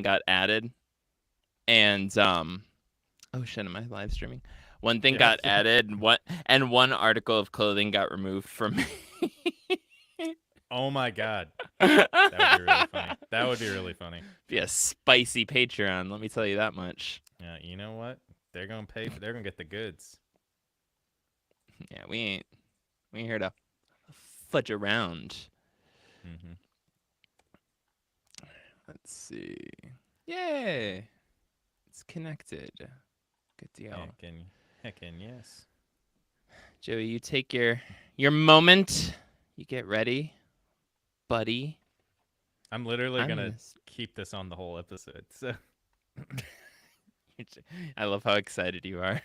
got added, and oh shit, am I live streaming? One thing got added, and one article of clothing got removed from me. Oh my god. That would be really funny. That would be really funny. Be a spicy Patreon, let me tell you that much. Yeah, you know what? They're gonna pay for. They're gonna get the goods. Yeah, we ain't here to fudge around. Mm-hmm. Let's see. Yay! It's connected. Good deal. Heckin' yes. Joey, you take your moment. You get ready, buddy. I'm literally gonna keep this on the whole episode. So I love how excited you are.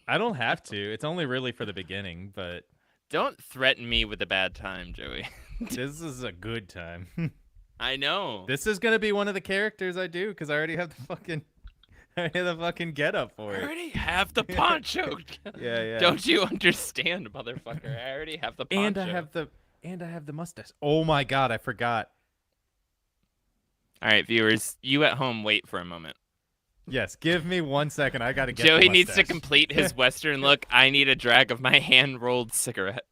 I don't have to. It's only really for the beginning, but don't threaten me with a bad time, Joey. This is a good time. I know. This is gonna be one of the characters I do because I already have the fucking get up for it. I already have the poncho. Yeah. Don't you understand, motherfucker? I already have the poncho. And I have the mustache. Oh my god, I forgot. All right, viewers, you at home, wait for a moment. Yes, give me 1 second. I gotta get. Joey needs to complete his Western look. I need a drag of my hand-rolled cigarette.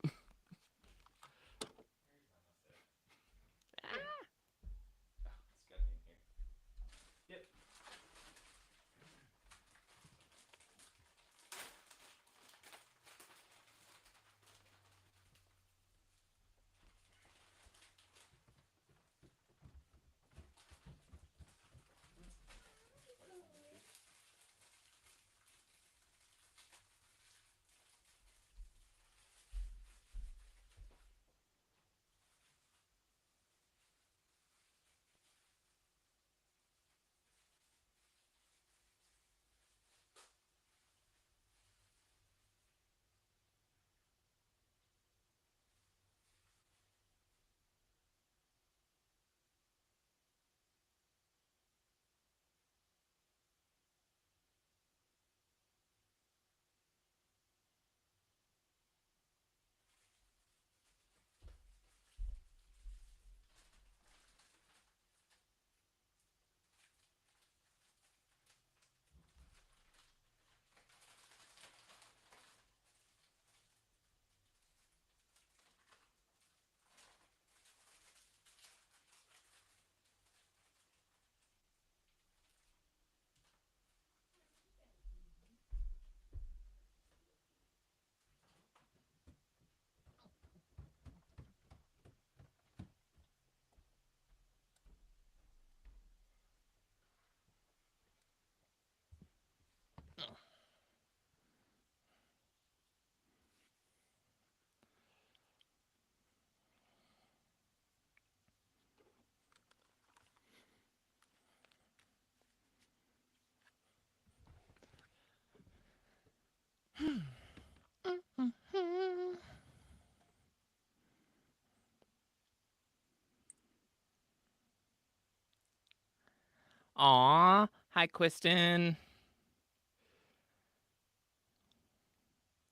Aw, hi, Quiston.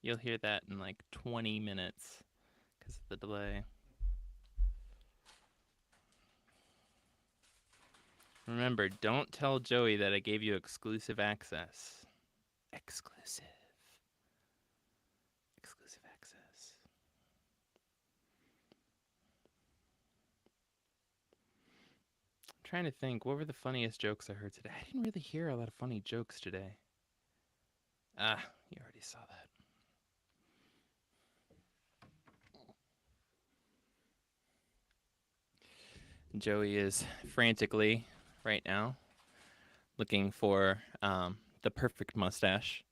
You'll hear that in like 20 minutes because of the delay. Remember, don't tell Joey that I gave you exclusive access. Exclusive access. I'm trying to think, what were the funniest jokes I heard today? I didn't really hear a lot of funny jokes today. Ah, you already saw that. Joey is frantically, right now, looking for the perfect mustache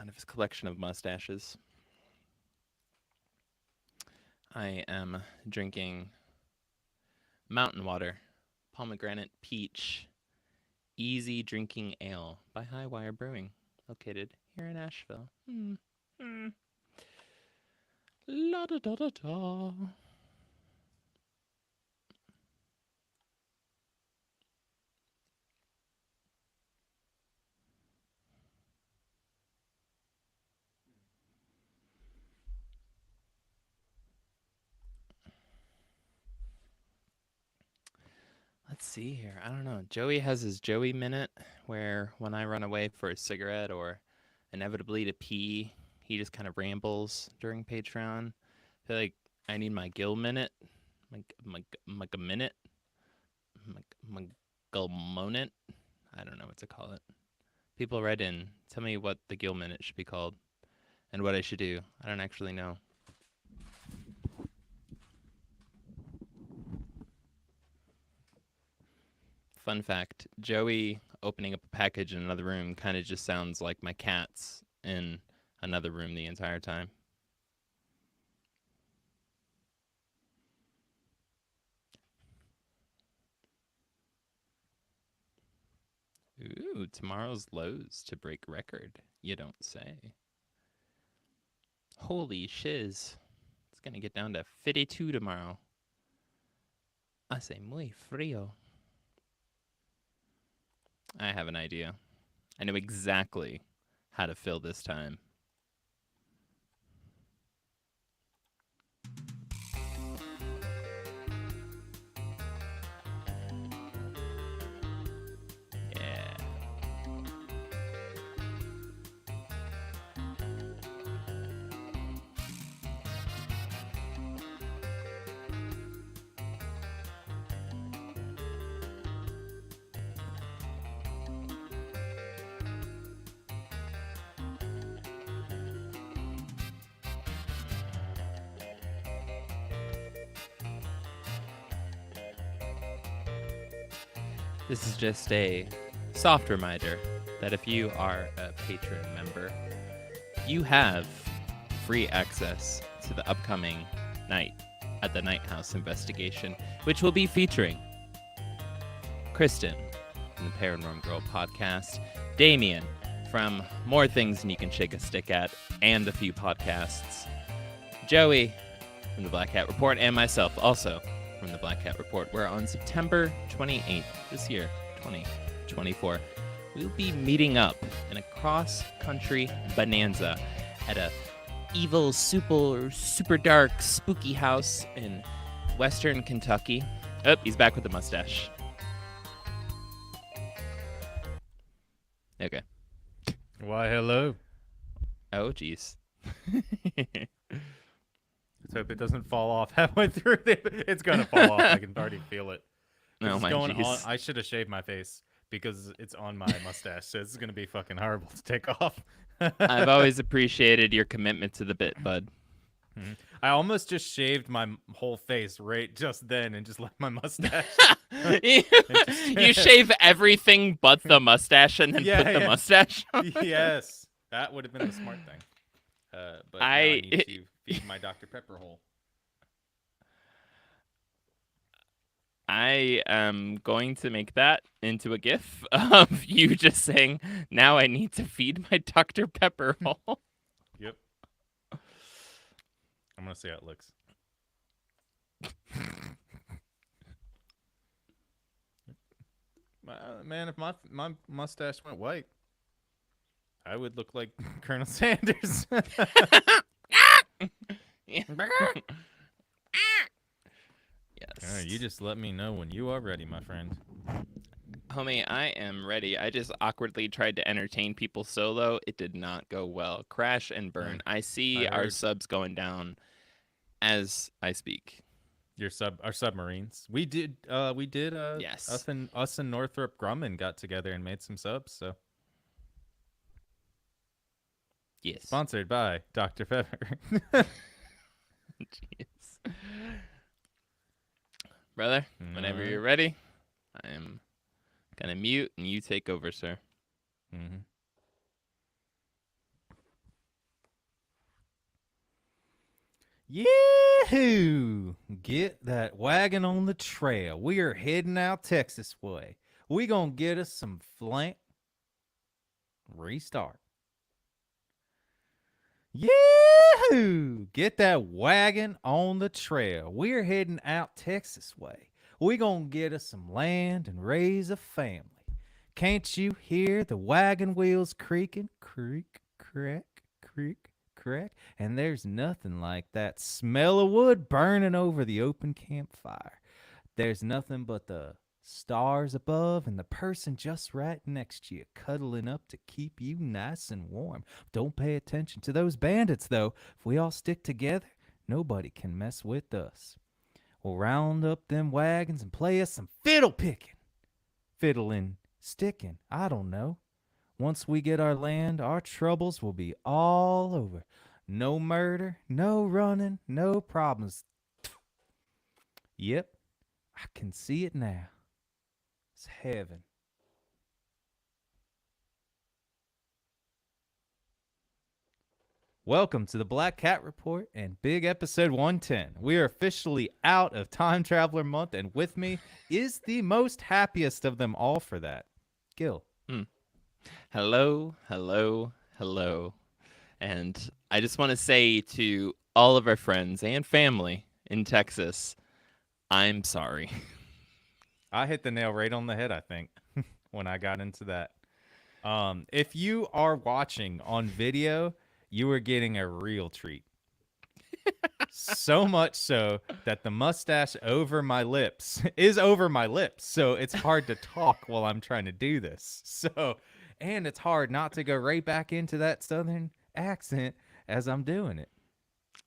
out of his collection of mustaches. I am drinking Mountain Water, Pomegranate Peach, Easy Drinking Ale by Highwire Brewing, located here in Asheville. La da da da da. Let's see here. I don't know. Joey has his Joey minute where when I run away for a cigarette or inevitably to pee, he just kind of rambles during Patreon. I feel like I need my Gil minute, my minute, my Gil moment. I don't know what to call it. People write in, tell me what the Gil minute should be called and what I should do. I don't actually know. Fun fact, Joey opening up a package in another room kind of just sounds like my cats in another room the entire time. Ooh, tomorrow's lows to break record. You don't say. Holy shiz. It's going to get down to 52 tomorrow. Hace muy frío. I have an idea. I know exactly how to fill this time. Yeah. This is just a soft reminder that if you are a patron member, you have free access to the upcoming night at the Night House investigation, which will be featuring Kristen from the Paranormal Girl podcast, Damien from More Things Than You Can Shake a Stick At, and a few podcasts, Joey from the Black Hat Report, and myself also from the Black Hat Report, where on September 28th this year, 2024, we'll be meeting up in a cross-country bonanza at a evil, super dark, spooky house in Western Kentucky. Oh, he's back with the mustache. Okay. Why, hello. Oh, jeez. Let's hope it doesn't fall off halfway through. It's gonna fall off. I can already feel it. Oh It's my going on. jeez. I should have shaved my face because it's on my mustache, so it's gonna be fucking horrible to take off. I've always appreciated your commitment to the bit, bud. I almost just shaved my whole face right just then and just left my mustache. You shave everything but the mustache and then Yeah, put the yeah. mustache on. Yes, that would have been the smart thing. But now I need to feed my Dr. Pepper hole. I am going to make that into a gif of you just saying, now I need to feed my Dr. Pepper hole. Yep. I'm gonna see how it looks. Man, if my mustache went white, I would look like Colonel Sanders. Yes. You just let me know when you are ready, my friend. Homie, I am ready. I just awkwardly tried to entertain people solo. It did not go well. Crash and burn. I see our subs going down as I speak. Our submarines. We did Yes. us and Northrop Grumman got together and made some subs, so Yes. sponsored by Dr. Pepper. Jeez. Brother, whenever you're ready, I am gonna mute and you take over, sir. Mm-hmm. Yahoo! Get that wagon on the trail. We are heading out Texas way. We gonna get us some flank. Restart. Yahoo! Get that wagon on the trail. We're heading out Texas way. We gonna get us some land and raise a family. Can't you hear the wagon wheels creaking? Creak, crack, creak, crack. And there's nothing like that smell of wood burning over the open campfire. There's nothing but the Stars above and the person just right next to you, cuddling up to keep you nice and warm. Don't pay attention to those bandits, though. If we all stick together, nobody can mess with us. We'll round up them wagons and play us some fiddle picking. Fiddling, sticking, I don't know. Once we get our land, our troubles will be all over. No murder, no running, no problems. Yep, I can see it now. It's heaven. Welcome to the Black Cat Report and big episode 110. We are officially out of Time Traveler Month, and with me is the most happiest of them all for that, Gil. Hello, hello, hello. And I just want to say to all of our friends and family in Texas, I'm sorry. I hit the nail right on the head, I think, when I got into that. If you are watching on video, you are getting a real treat. So much so that the mustache over my lips is over my lips. So it's hard to talk while I'm trying to do this. And it's hard not to go right back into that southern accent as I'm doing it.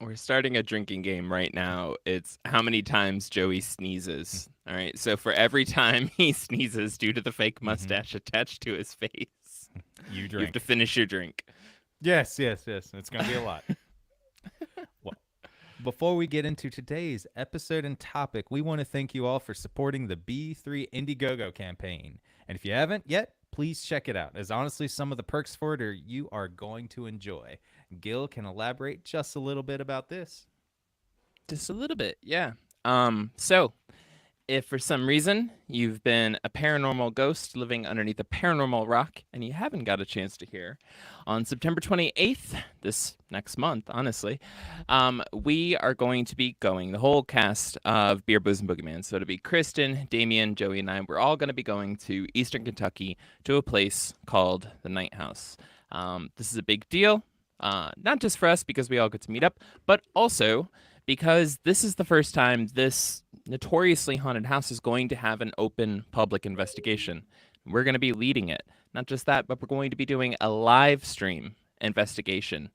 We're starting a drinking game right now. It's how many times Joey sneezes. All right. So for every time he sneezes due to the fake mustache attached to his face, You you have drink. to finish your drink. Yes. It's going to be a lot. Well, before we get into today's episode and topic, we want to thank you all for supporting the B3 Indiegogo campaign. And if you haven't yet, please check it out, as honestly, some of the perks for it you are going to enjoy. Gil can elaborate just a little bit about this. Just a little bit, yeah. So if for some reason you've been a paranormal ghost living underneath a paranormal rock and you haven't got a chance to hear, on September 28th, this next month, honestly, we are going to be going, the whole cast of Beer, Booze, and Boogeyman. So it'll be Kristen, Damien, Joey, and I. We're all going to be going to Eastern Kentucky to a place called the Night House. This is a big deal, not just for us because we all get to meet up, but also because this is the first time this notoriously haunted house is going to have an open public investigation. We're going to be leading it. Not just that, but we're going to be doing a live stream investigation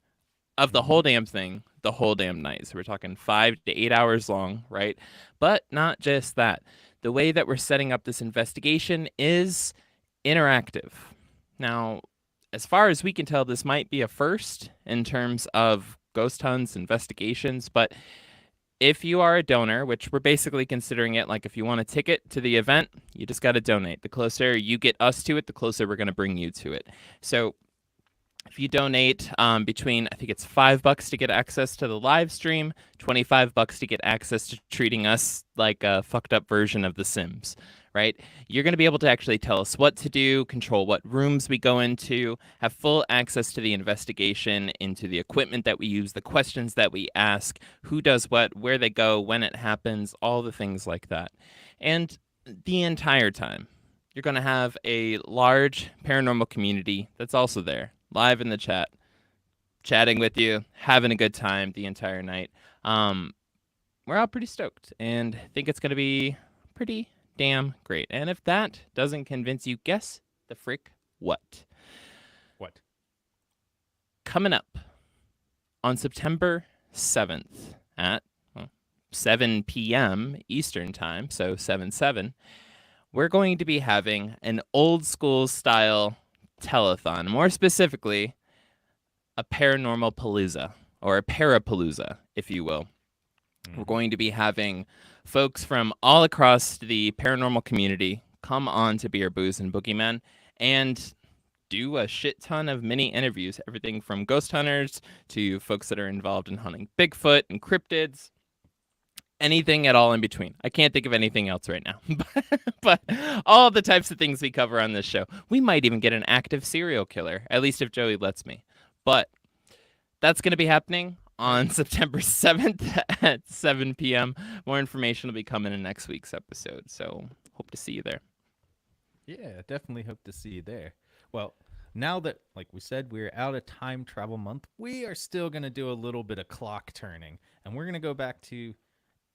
of the whole damn thing, the whole damn night. So we're talking 5 to 8 hours long, right? But not just that. The way that we're setting up this investigation is interactive. Now, as far as we can tell, this might be a first in terms of ghost hunts, investigations, but if you are a donor, which we're basically considering it like if you want a ticket to the event, you just got to donate. The closer you get us to it, the closer we're going to bring you to it. So if you donate between, I think it's $5 to get access to the live stream, $25 to get access to treating us like a fucked up version of The Sims, right? You're going to be able to actually tell us what to do, control what rooms we go into, have full access to the investigation, into the equipment that we use, the questions that we ask, who does what, where they go, when it happens, all the things like that. And the entire time, you're going to have a large paranormal community that's also there, live in the chat, chatting with you, having a good time the entire night. We're all pretty stoked and think it's going to be pretty damn great. And if that doesn't convince you, guess the frick what? What? Coming up on September 7th at 7 p.m. Eastern Time, so 7/7, we're going to be having an old school style telethon. More specifically, a paranormal palooza, or a parapalooza, if you will. We're going to be having folks from all across the paranormal community come on to Beer, Booze, and Boogeyman and do a shit ton of mini interviews, everything from ghost hunters to folks that are involved in hunting Bigfoot and cryptids, anything at all in between. I can't think of anything else right now, but all the types of things we cover on this show. We might even get an active serial killer, at least if Joey lets me. But that's going to be happening on September 7th at 7 p.m. More information will be coming in next week's episode, so hope to see you there. Yeah, definitely hope to see you there. Well, now that, like we said, we're out of time travel month, we are still going to do a little bit of clock turning, and we're going to go back to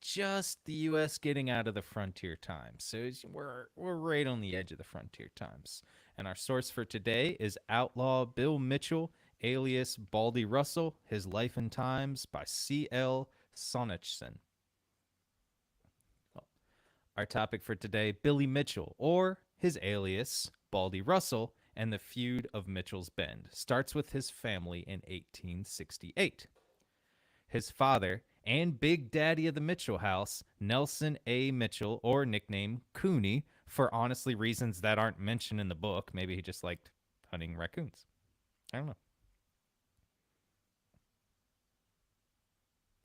just the U.S. getting out of the frontier times. So we're right on the edge of the frontier times. And our source for today is Outlaw Bill Mitchell, alias Baldy Russell, His Life and Times by C.L. Sonnachson. Our topic for today, Billy Mitchell, or his alias, Baldy Russell, and the feud of Mitchell's Bend, starts with his family in 1868. His father and Big Daddy of the Mitchell house, Nelson A. Mitchell, or nickname Cooney, for honestly reasons that aren't mentioned in the book. Maybe he just liked hunting raccoons. I don't know.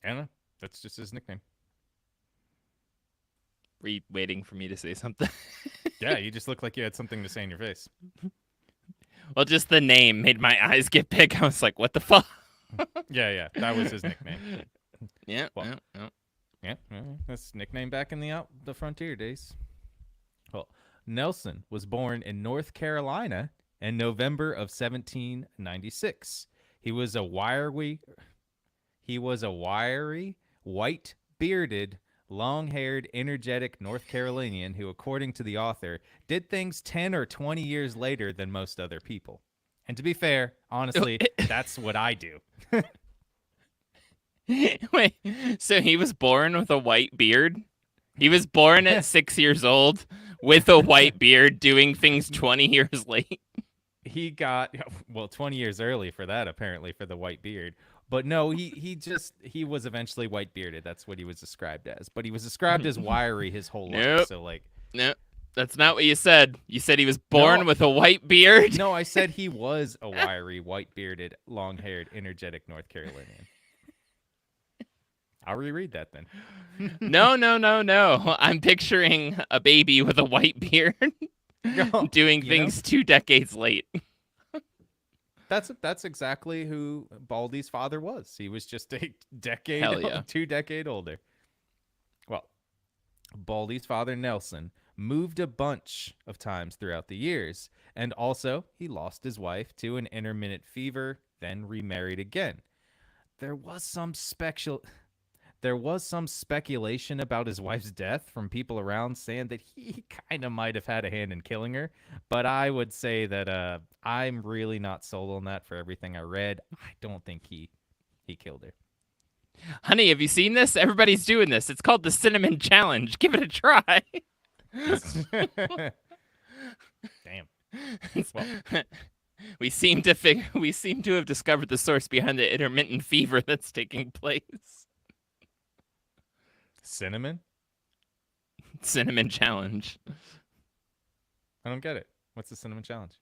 I don't know. That's just his nickname. Were you waiting for me to say something? Yeah, you just looked like you had something to say in your face. Well, just the name made my eyes get big. I was like, what the fuck? Yeah, that was his nickname. Yeah, Well, yeah, that's nickname back in the frontier days. Well, Nelson was born in North Carolina in November of 1796. He was a wiry, white bearded, long-haired, energetic North Carolinian who, according to the author, did things 10 or 20 years later than most other people. And to be fair, honestly, that's what I do. Wait, so he was born with a white beard? He was born at 6 years old with a white beard doing things 20 years late? He got 20 years early for that, apparently, for the white beard. But no, he was eventually white bearded. That's what he was described as. But he was described as wiry his whole life. So Nope. That's not what you said. You said he was born with a white beard? No, I said he was a wiry, white bearded, long haired, energetic North Carolinian. I'll reread that then. No. I'm picturing a baby with a white beard doing things 2 decades late. That's exactly who Baldy's father was. He was just a decade, 2 decade older. Well, Baldy's father, Nelson, moved a bunch of times throughout the years, and also he lost his wife to an intermittent fever, then remarried again. There was some speculation about his wife's death from people around saying that he kind of might have had a hand in killing her. But I would say that I'm really not sold on that for everything I read. I don't think he killed her. Honey, have you seen this? Everybody's doing this. It's called the Cinnamon Challenge. Give it a try. Damn. Well, we seem to have discovered the source behind the intermittent fever that's taking place. Cinnamon Challenge. I don't get it. What's the cinnamon challenge?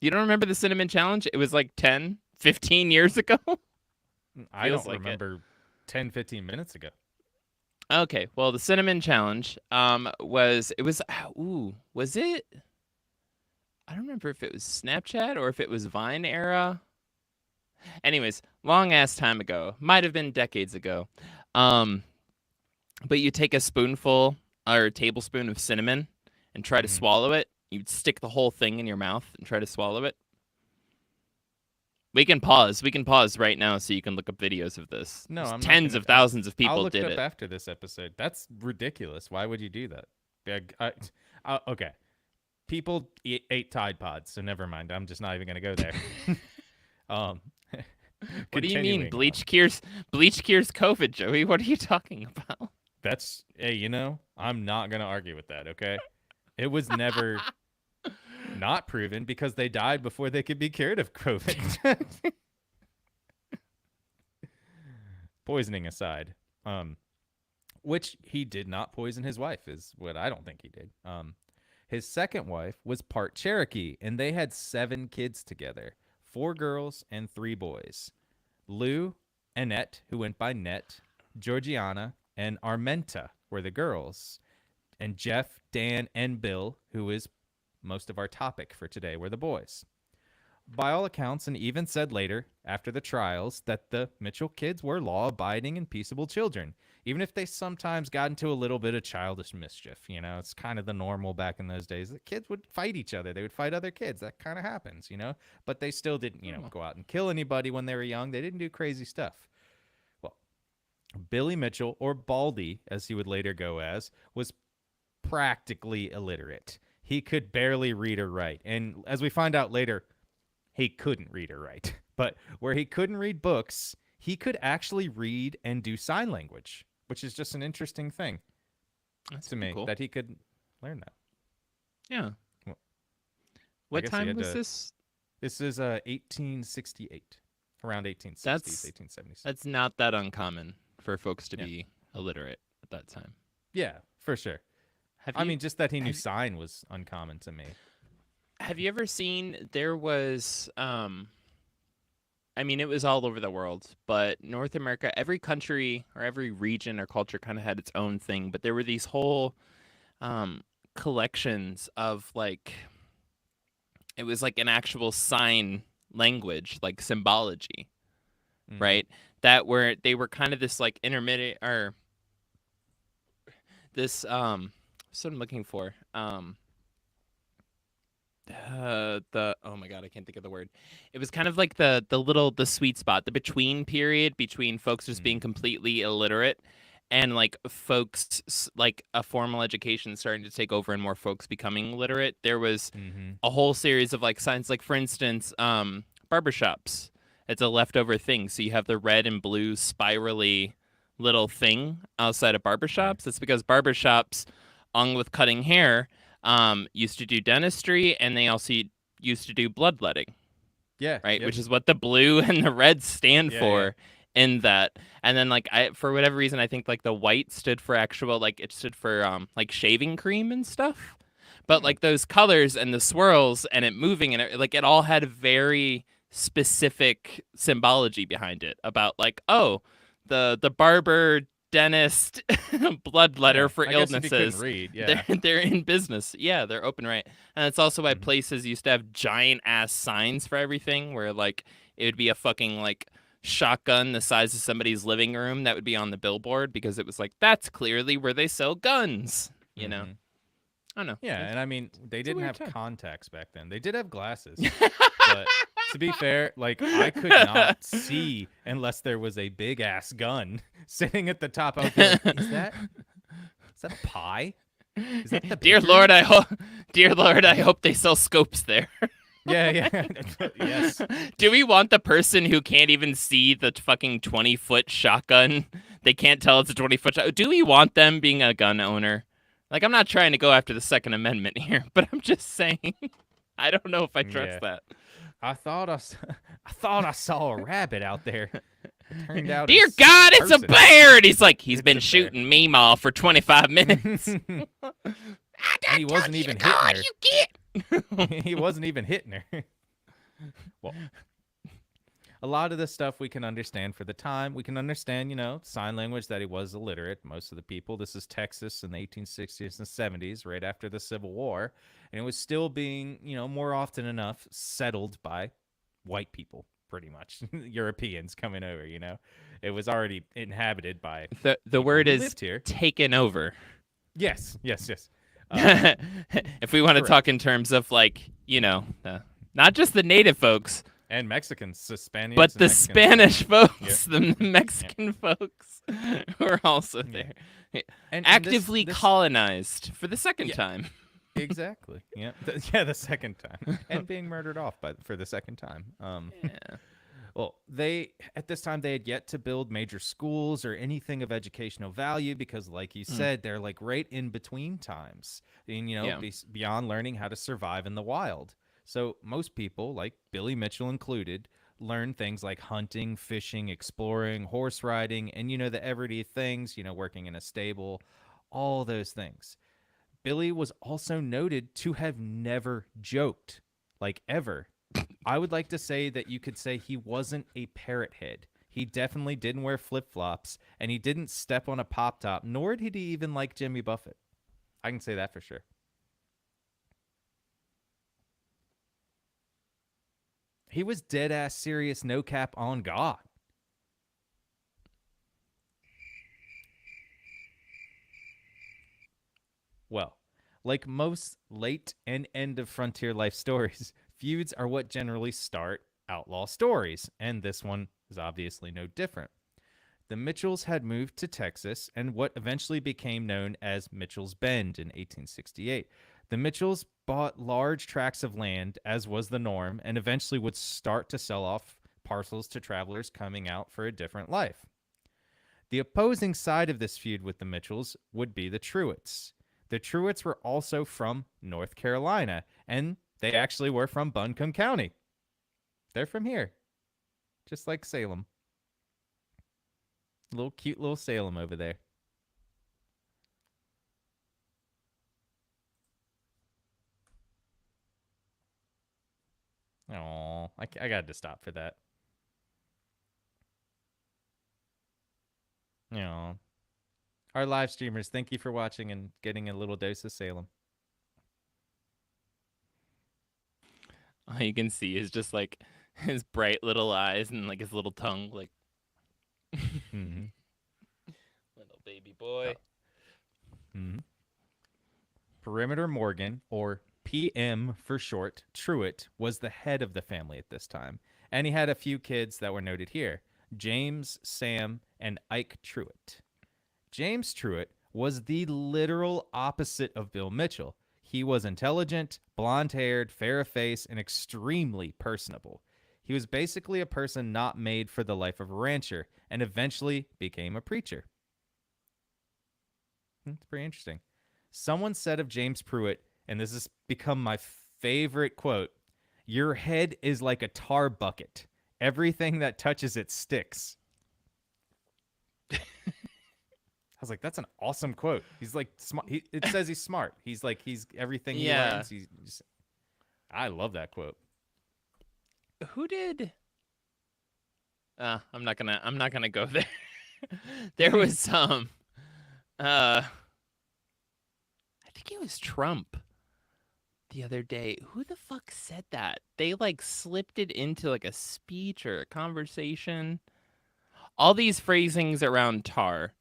You don't remember the Cinnamon Challenge? It was like 10, 15 years ago. I don't remember 10, 15 minutes ago. Okay, well, the Cinnamon Challenge was it? I don't remember if it was Snapchat or if it was Vine era. Anyways, long ass time ago, might have been decades ago. But you take a spoonful or a tablespoon of cinnamon and try to swallow it. You'd stick the whole thing in your mouth and try to swallow it. We can pause. We can pause right now so you can look up videos of this. No, I'm tens of thousands of people I'll look did it up it after this episode. That's ridiculous. Why would you do that? Okay. People ate Tide Pods, so never mind. I'm just not even going to go there. What do you mean? Bleach cures COVID, Joey. What are you talking about? That's, hey, I'm not going to argue with that, okay? It was never not proven because they died before they could be cured of COVID. Poisoning aside, which he did not poison his wife is what I don't think he did. His second wife was part Cherokee, and they had 7 kids together, 4 girls and 3 boys. Lou, Annette, who went by Net, Georgiana, and Armenta were the girls. And Jeff, Dan, and Bill, who is most of our topic for today, were the boys. By all accounts, and even said later, after the trials, that the Mitchell kids were law-abiding and peaceable children, even if they sometimes got into a little bit of childish mischief. It's kind of the normal back in those days. The kids would fight each other. They would fight other kids. That kind of happens, But they still didn't, go out and kill anybody when they were young. They didn't do crazy stuff. Well, Billy Mitchell, or Baldy, as he would later go as, was practically illiterate. He could barely read or write. And as we find out later, he couldn't read or write. But where he couldn't read books, he could actually read and do sign language, which is just an interesting thing That's to pretty me cool. that he could learn that. Yeah. Well, I What guess he time had was to. this? This is 1868, around 1860s, That's 1870s. that's not that uncommon for folks to Yeah. be illiterate at that time. Yeah, for sure. Have I you mean, just that he knew have, sign was uncommon to me. have you ever seen there was I mean it was all over the world, but North America, every country or every region or culture kind of had its own thing, but there were these whole um collections of like it was like an actual sign language, like symbology, Mm-hmm. right? That were they were kind of this like intermediate or this what's what I'm looking for. The oh my god, I can't think of the word. It was kind of like the sweet spot, the between period between folks just being Mm-hmm. completely illiterate and like folks like a formal education starting to take over and more folks becoming literate. There was Mm-hmm. a whole series of like signs, like for instance, barbershops. It's a leftover thing. So you have the red and blue spirally little thing outside of Right. barbershops. That's because barbershops, along with cutting hair, used to do dentistry, and they also used to do bloodletting, Yeah. right? Yep. Which is what the blue and the red stand Yeah. Yeah. for in that. And then like I for whatever reason I think like the white stood for actual like it stood for like shaving cream and stuff. But Hmm. like those colors and the swirls and it moving and it, like it all had very specific symbology behind it about like oh the barber dentist bloodletter Yeah. for I guess if you couldn't illnesses read, they're yeah. they're in business. Yeah, they're open, right? And it's also why Mm-hmm. places used to have giant ass signs for everything where like it would be a fucking like shotgun the size of somebody's living room that would be on the billboard because it was like that's clearly where they sell guns, you know. Mm-hmm. I don't know. Yeah, and I mean, they It's a didn't weird have time. contacts back then. They did have glasses, but to be fair, like I could not see unless there was a big ass gun sitting at the top. I would be like, is that a pie? Is that the Dear bakery? Lord, dear Lord, I hope they sell scopes there. Yeah, yeah. Yes. Do we want the person who can't even see the fucking 20-foot shotgun? They can't tell it's a 20-foot shotgun. Do we want them being a gun owner? Like, I'm not trying to go after the Second Amendment here, but I'm just saying. I don't know if I trust Yeah. that. I thought I saw a rabbit out there. It turned out Dear it's a God, it's a person. bear! And he's like, he's It's been a bear. shooting Meemaw for 25 minutes. And he wasn't even hitting her. You get. He wasn't even hitting her. Well, a lot of this stuff we can understand for the time. We can understand, sign language that he was illiterate. Most of the people. This is Texas in the 1860s and 70s, right after the Civil War, and it was still being, more often enough settled by white people, pretty much Europeans coming over. It was already inhabited by The people word who is lived here. taken over. Yes, yes, yes. If we want to Correct. talk in terms of like, not just the native folks, And Mexicans, Spaniards, but and the Mexicans. Yeah. Spanish Yep. folks, the Yeah. Mexican folks who are also Yeah. there. And Actively this colonized for the second yeah, time. exactly. Yeah. Yeah, the second time. And being murdered off for the second time. Yeah. Well, they at this time they had yet to build major schools or anything of educational value because, like you Mm, said, they're like right in between times, and yeah. beyond learning how to survive in the wild. So most people, like Billy Mitchell included, learn things like hunting, fishing, exploring, horse riding, and the everyday things, working in a stable, all those things. Billy was also noted to have never joked, like ever. I would like to say that you could say he wasn't a parrot head. He definitely didn't wear flip flops, and he didn't step on a pop top, nor did he even like Jimmy Buffett. I can say that for sure. He was dead ass serious, no cap on God. Well, like most late and end of frontier life stories, feuds are what generally start outlaw stories, and this one is obviously no different. The Mitchells had moved to Texas and what eventually became known as Mitchell's Bend in 1868. The Mitchells bought large tracts of land, as was the norm, and eventually would start to sell off parcels to travelers coming out for a different life. The opposing side of this feud with the Mitchells would be the Truitts. The Truitts were also from North Carolina, and they actually were from Buncombe County. They're from here, just like Salem. Little cute little Salem over there. Oh, I got to stop for that. Aw. Our live streamers, thank you for watching and getting a little dose of Salem. All you can see is just like his bright little eyes and like his little tongue, like Mm-hmm. little baby boy. Mm-hmm. Perimeter Morgan, or PM for short, Truitt, was the head of the family at this time, and he had a few kids that were noted here: James, Sam, and Ike Truitt. James Truitt was the literal opposite of Bill Mitchell. He was intelligent, blonde-haired, fair of face, and extremely personable. He was basically a person not made for the life of a rancher, and eventually became a preacher. It's pretty interesting. Someone said of James Pruitt, and this has become my favorite quote, "Your head is like a tar bucket. Everything that touches it sticks." I was like, that's an awesome quote. He's like smart. It says he's smart. He's like, he's everything he Yeah. learns. I love that quote. Who did? I'm not gonna go there. There was some. I think it was Trump the other day. Who the fuck said that? They like slipped it into like a speech or a conversation. All these phrasings around tar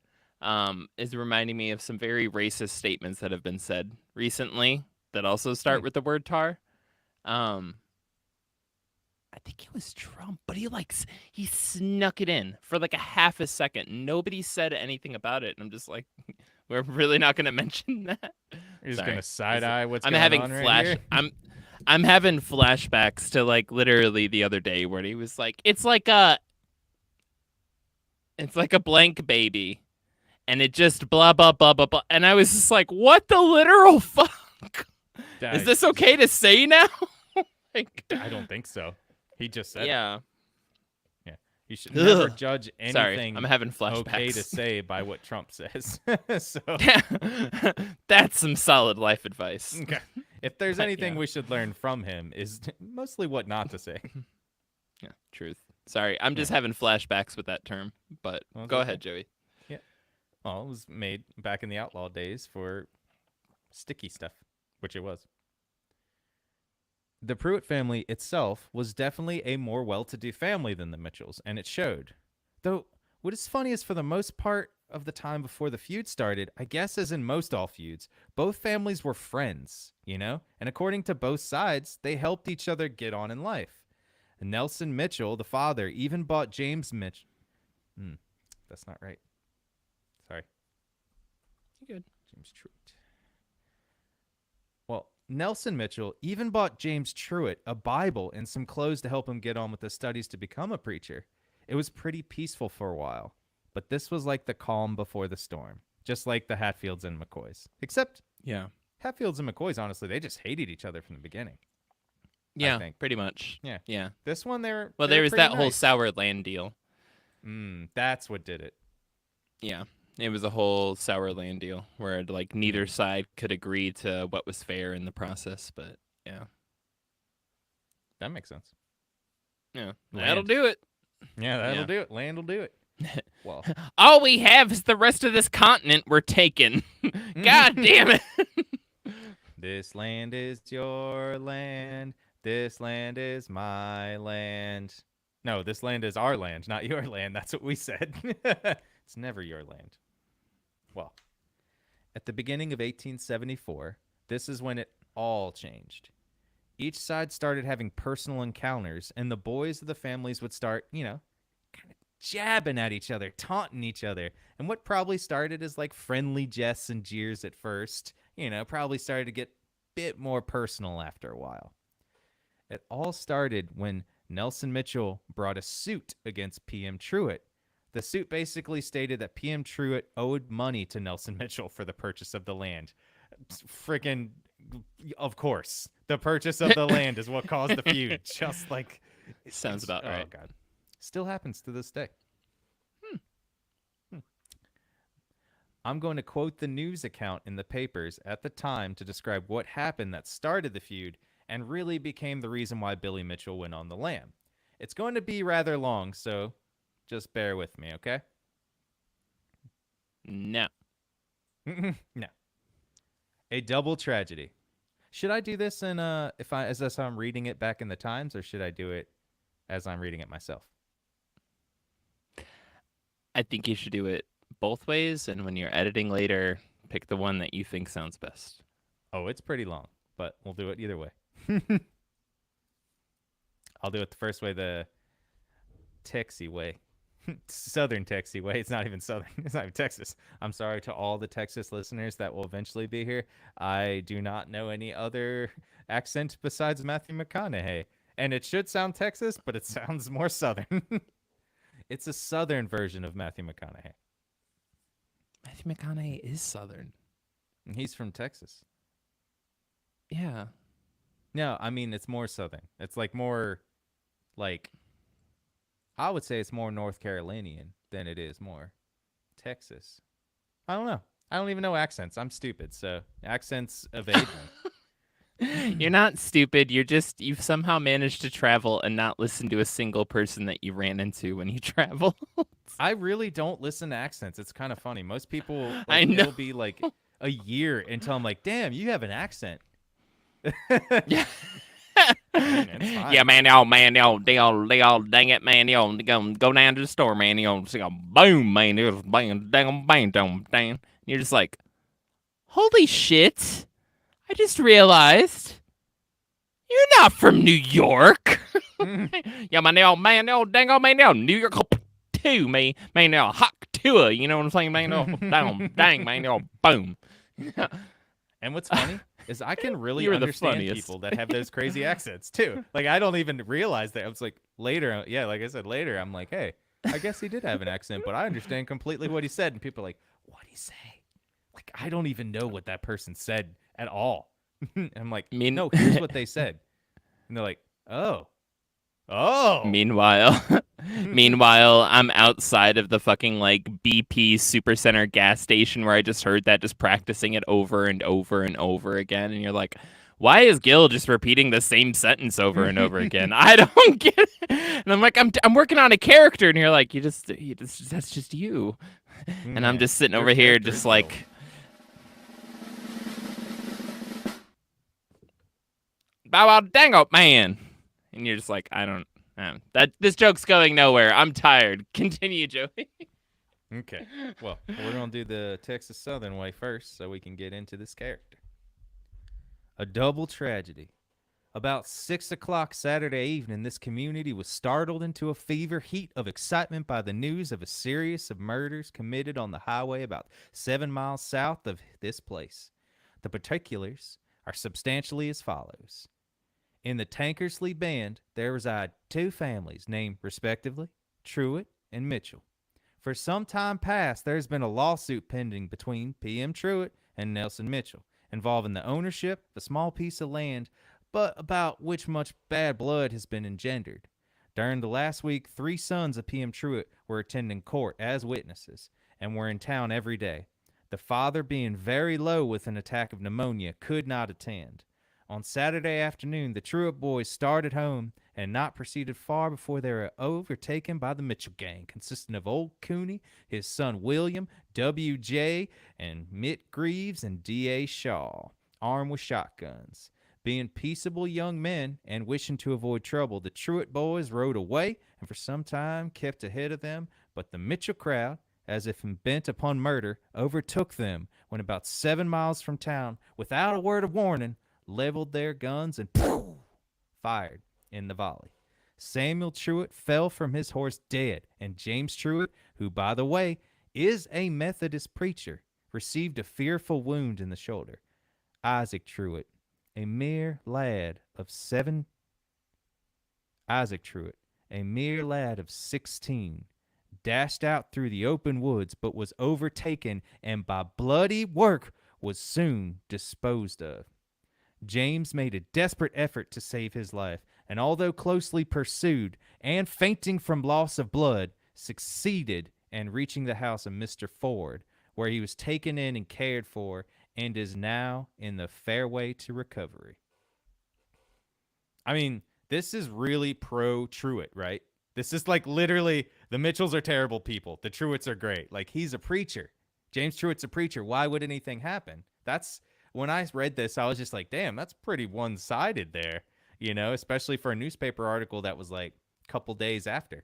is reminding me of some very racist statements that have been said recently that also start with the word tar. I think it was Trump, but he snuck it in for like a half a second. Nobody said anything about it, and I'm just like, we're really not going to mention that. You're just Sorry. gonna side eye what's I'm going having on right here. I'm having flashbacks to like literally the other day where he was like, it's like a blank baby, and it just blah blah blah blah blah, and I was just like, what the literal fuck? Is this okay to say now? Like, I don't think so. He just said it. yeah. Yeah. You should never Ugh. judge Sorry, anything I'm having flashbacks. okay to say by what Trump says. So That's some solid life advice. okay. If there's But, anything yeah. we should learn from him is mostly what not to say. Yeah, truth. Sorry, I'm just having flashbacks with that term. But Well, go okay. ahead, Joey. Well, it was made back in the outlaw days for sticky stuff, which it was. The Pruitt family itself was definitely a more well-to-do family than the Mitchells, and it showed. Though, what is funny is for the most part of the time before the feud started, I guess as in most all feuds, both families were friends, you know? And according to both sides, they helped each other get on in life. Nelson Mitchell, the father, even bought James Mitchell. That's not right. Sorry. You good? James Truitt. Well, Nelson Mitchell even bought James Truitt a Bible and some clothes to help him get on with his studies to become a preacher. It was pretty peaceful for a while, but this was like the calm before the storm, just like the Hatfields and McCoys. Except Yeah. Hatfields and McCoys, honestly, they just hated each other from the beginning. Yeah, think. pretty much. Yeah. Yeah. This one, Well, they there were was pretty that whole nice. sour land deal. That's what did it. Yeah. It was a whole sour land deal where like neither side could agree to what was fair in the process, but yeah. That makes sense. Yeah. Land. That'll do it. Yeah, that'll Yeah. do it. Land will do it. Well, All we have is the rest of this continent we're taking. God damn it. this land is your land. This land is my land. No, this land is our land, not your land. That's what we said. It's never your land. Well, at the beginning of 1874, this is when it all changed. Each side started having personal encounters, and the boys of the families would start, kind of jabbing at each other, taunting each other. And what probably started as like friendly jests and jeers at first, probably started to get a bit more personal after a while. It all started when Nelson Mitchell brought a suit against PM Truitt. The suit basically stated that PM Truitt owed money to Nelson Mitchell for the purchase of the land. Freaking, of course, the purchase of the land is what caused the feud. Just like Sounds about right. Oh God, still happens to this day. I'm going to quote the news account in the papers at the time to describe what happened that started the feud and really became the reason why Billy Mitchell went on the lam. It's going to be rather long, so just bear with me, okay? No. No. A double tragedy. Should I do this in as I'm reading it back in the Times, or should I do it as I'm reading it myself? I think you should do it both ways, and when you're editing later, pick the one that you think sounds best. Oh, it's pretty long, but we'll do it either way. I'll do it the first way, the Texy way. Southern Texy way. It's not even Southern. It's not even Texas. I'm sorry to all the Texas listeners that will eventually be here. I do not know any other accent besides Matthew McConaughey. And it should sound Texas, but it sounds more Southern. It's a Southern version of Matthew McConaughey. Matthew McConaughey is Southern. He's from Texas. Yeah. No, I mean, it's more Southern. It's like more, like, I would say it's more North Carolinian than it is more Texas. I don't know. I don't even know accents. I'm stupid, so accents evade me. You're not stupid. You've somehow managed to travel and not listen to a single person that you ran into when you travel. I really don't listen to accents. It's kind of funny. Most people, I know. It'll be like a year until I'm like, damn, you have an accent. Yeah. Yeah, man, they all, dang it, man, they go down to the store, man, boom, man, it was bang, dang. You're just like, holy shit, I just realized you're not from New York. Yeah, man, dang, man, New York, too, man, hot tour, you know what I'm saying, man, dang, man, boom. And what's funny is I can really You're the understand funniest. people that have those crazy accents too. Like, I don't even realize that. I was like, later, like I said, later, I'm like, hey, I guess he did have an accent, but I understand completely what he said. And people are like, what'd he say? Like, I don't even know what that person said at all. And I'm like, no, here's what they said. And they're like, oh. Meanwhile, I'm outside of the fucking like BP Supercenter gas station where I just heard that, just practicing it over and over and over again. And you're like, why is Gil just repeating the same sentence over and over again? I don't get it. And I'm like, I'm working on a character, and you're like, you just that's just you. And I'm just sitting over here, just like, bow dang up, man. And you're just like, I don't that this joke's going nowhere. I'm tired. Continue, Joey. Okay. Well, we're going to do the Texas Southern way first so we can get into this character. A double tragedy. About 6 o'clock Saturday evening, this community was startled into a fever heat of excitement by the news of a series of murders committed on the highway about 7 miles south of this place. The particulars are substantially as follows. In the Tankersley Band, there reside two families named, respectively, Truitt and Mitchell. For some time past, there's been a lawsuit pending between P.M. Truitt and Nelson Mitchell, involving the ownership of a small piece of land, but about which much bad blood has been engendered. During the last week, 3 sons of P.M. Truitt were attending court as witnesses, and were in town every day. The father, being very low with an attack of pneumonia, could not attend. On Saturday afternoon, the Truitt boys started home and not proceeded far before they were overtaken by the Mitchell gang, consisting of Old Cooney, his son William, W.J., and Mitt Greaves and D.A. Shaw, armed with shotguns. Being peaceable young men and wishing to avoid trouble, the Truitt boys rode away and for some time kept ahead of them, but the Mitchell crowd, as if bent upon murder, overtook them when about 7 miles from town, without a word of warning, leveled their guns and fired in the volley. Samuel Truitt fell from his horse dead, and James Truitt, who, by the way, is a Methodist preacher, received a fearful wound in the shoulder. Isaac Truitt, a mere lad of 16, dashed out through the open woods, but was overtaken and by bloody work was soon disposed of. James made a desperate effort to save his life, and although closely pursued and fainting from loss of blood, succeeded in reaching the house of Mr. Ford, where he was taken in and cared for, and is now in the fair way to recovery. I mean, this is really pro Truitt, right? This is like literally the Mitchells are terrible people. The Truitts are great. Like, he's a preacher. James Truitt's a preacher. Why would anything happen? That's when I read this, I was just like, damn, that's pretty one-sided there, you know, especially for a newspaper article that was like a couple days after.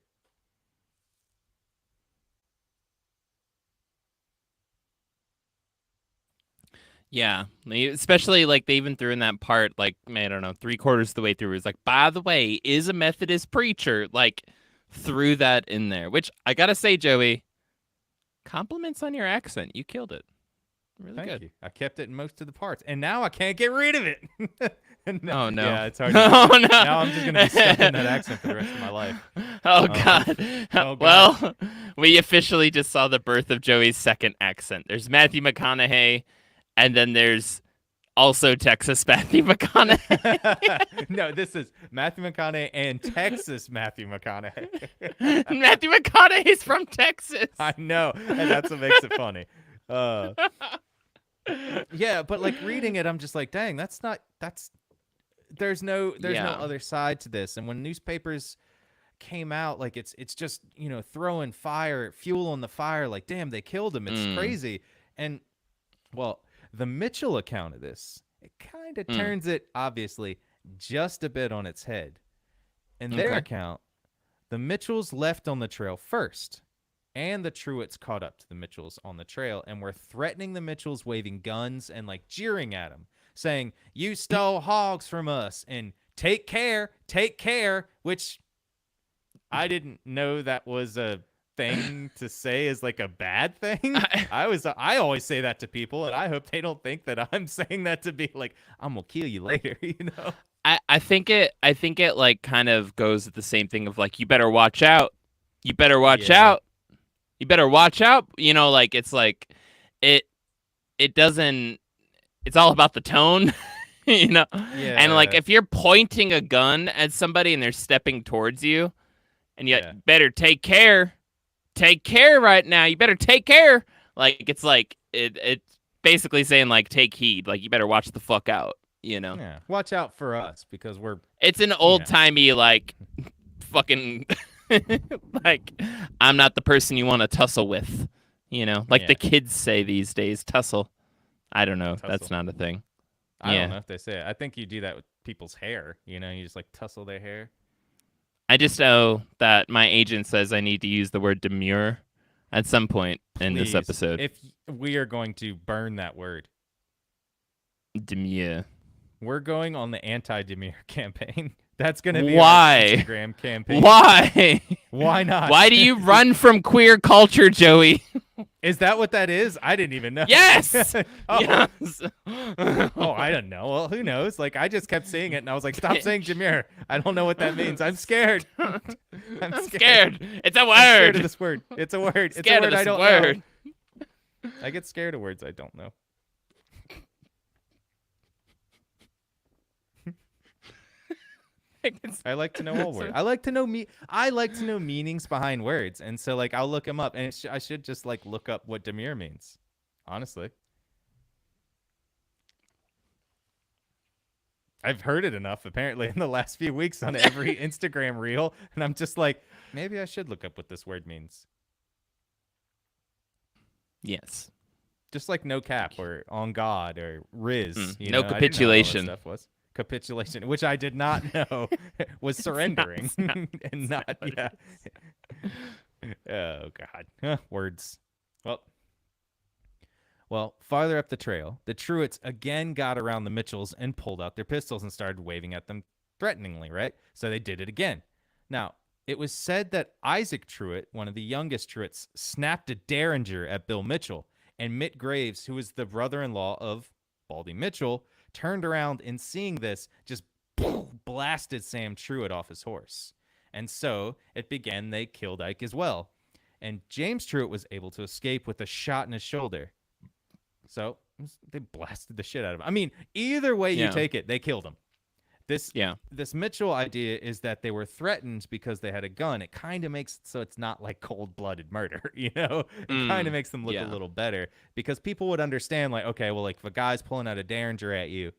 Yeah, especially like they even threw in that part, like, I don't know, 3/4 of the way through, it was like, by the way, is a Methodist preacher, like, threw that in there, which I gotta say, Joey, compliments on your accent. You killed it. Really Thank good. you. I kept it in most of the parts, and now I can't get rid of it. Oh, no. Yeah, it's hard. Oh, no. Now I'm just gonna be stuck in that accent for the rest of my life. Oh, God. Oh, God. Well, we officially just saw the birth of Joey's second accent. There's Matthew McConaughey, and then there's also Texas Matthew McConaughey. No, this is Matthew McConaughey and Texas Matthew McConaughey. Matthew McConaughey's from Texas. I know, and that's what makes it funny. Yeah, but like reading it, I'm just like, dang, there's no other side to this. And when newspapers came out, like it's just, you know, throwing fuel on the fire, like, damn, they killed him. It's crazy. And well, the Mitchell account of this, it kind of turns it obviously just a bit on its head. In their account, the Mitchells left on the trail first, and the Truitts caught up to the Mitchells on the trail and were threatening the Mitchells, waving guns and like jeering at them, saying, "You stole hogs from us, and take care," which I didn't know that was a thing to say is like a bad thing. I always say that to people, and I hope they don't think that I'm saying that to be like, I'm gonna kill you later, you know. I think it like kind of goes with the same thing of like, you better watch out. You better watch out. You better watch out. You know, like it's like it doesn't, it's all about the tone, you know? Yeah. And like if you're pointing a gun at somebody and they're stepping towards you, and you better take care. Take care right now. You better take care. Like it's like it's basically saying like, take heed. Like you better watch the fuck out. You know. Yeah. Watch out for us because It's an old timey like fucking like, I'm not the person you want to tussle with. You know, like the kids say these days, tussle. I don't know. Tussle. That's not a thing. I don't know if they say it. I think you do that with people's hair. You know, you just like tussle their hair. I just know that my agent says I need to use the word demure at some point in this episode. If we are going to burn that word. Demure. We're going on the anti-demure campaign. That's going to be our Instagram campaign. Why? Why not? Why do you run from queer culture, Joey? Is that what that is? I didn't even know. Yes. Yes. Oh, I don't know. Well, who knows? Like, I just kept saying it, and I was like, stop saying demure. I don't know what that means. I'm scared. I'm scared. It's a word. I'm scared of this word. It's a word. It's a word I don't know. I get scared of words I don't know. I like to know all words. I like to know meanings behind words, and so like I'll look them up, and I should just like look up what demure means. Honestly, I've heard it enough apparently in the last few weeks on every Instagram reel, and I'm just like, maybe I should look up what this word means. Yes, just like no cap or on God or Riz. No capitulation. Stuff was. Capitulation, which I did not know was surrendering. And not yeah. Oh God. Words. Well, farther up the trail, the Truitts again got around the Mitchells and pulled out their pistols and started waving at them threateningly, right? So they did it again. Now, it was said that Isaac Truitt, one of the youngest Truitts, snapped a derringer at Bill Mitchell, and Mitt Graves, who was the brother-in-law of Baldy Mitchell, turned around and seeing this, just blasted Sam Truitt off his horse. And so it began they killed Ike as well. And James Truitt was able to escape with a shot in his shoulder. So they blasted the shit out of him. I mean, either way you take it, they killed him. This Mitchell idea is that they were threatened because they had a gun. It kind of makes it so it's not like cold-blooded murder, you know? It kind of makes them look a little better because people would understand, like, okay, well, like if a guy's pulling out a derringer at you,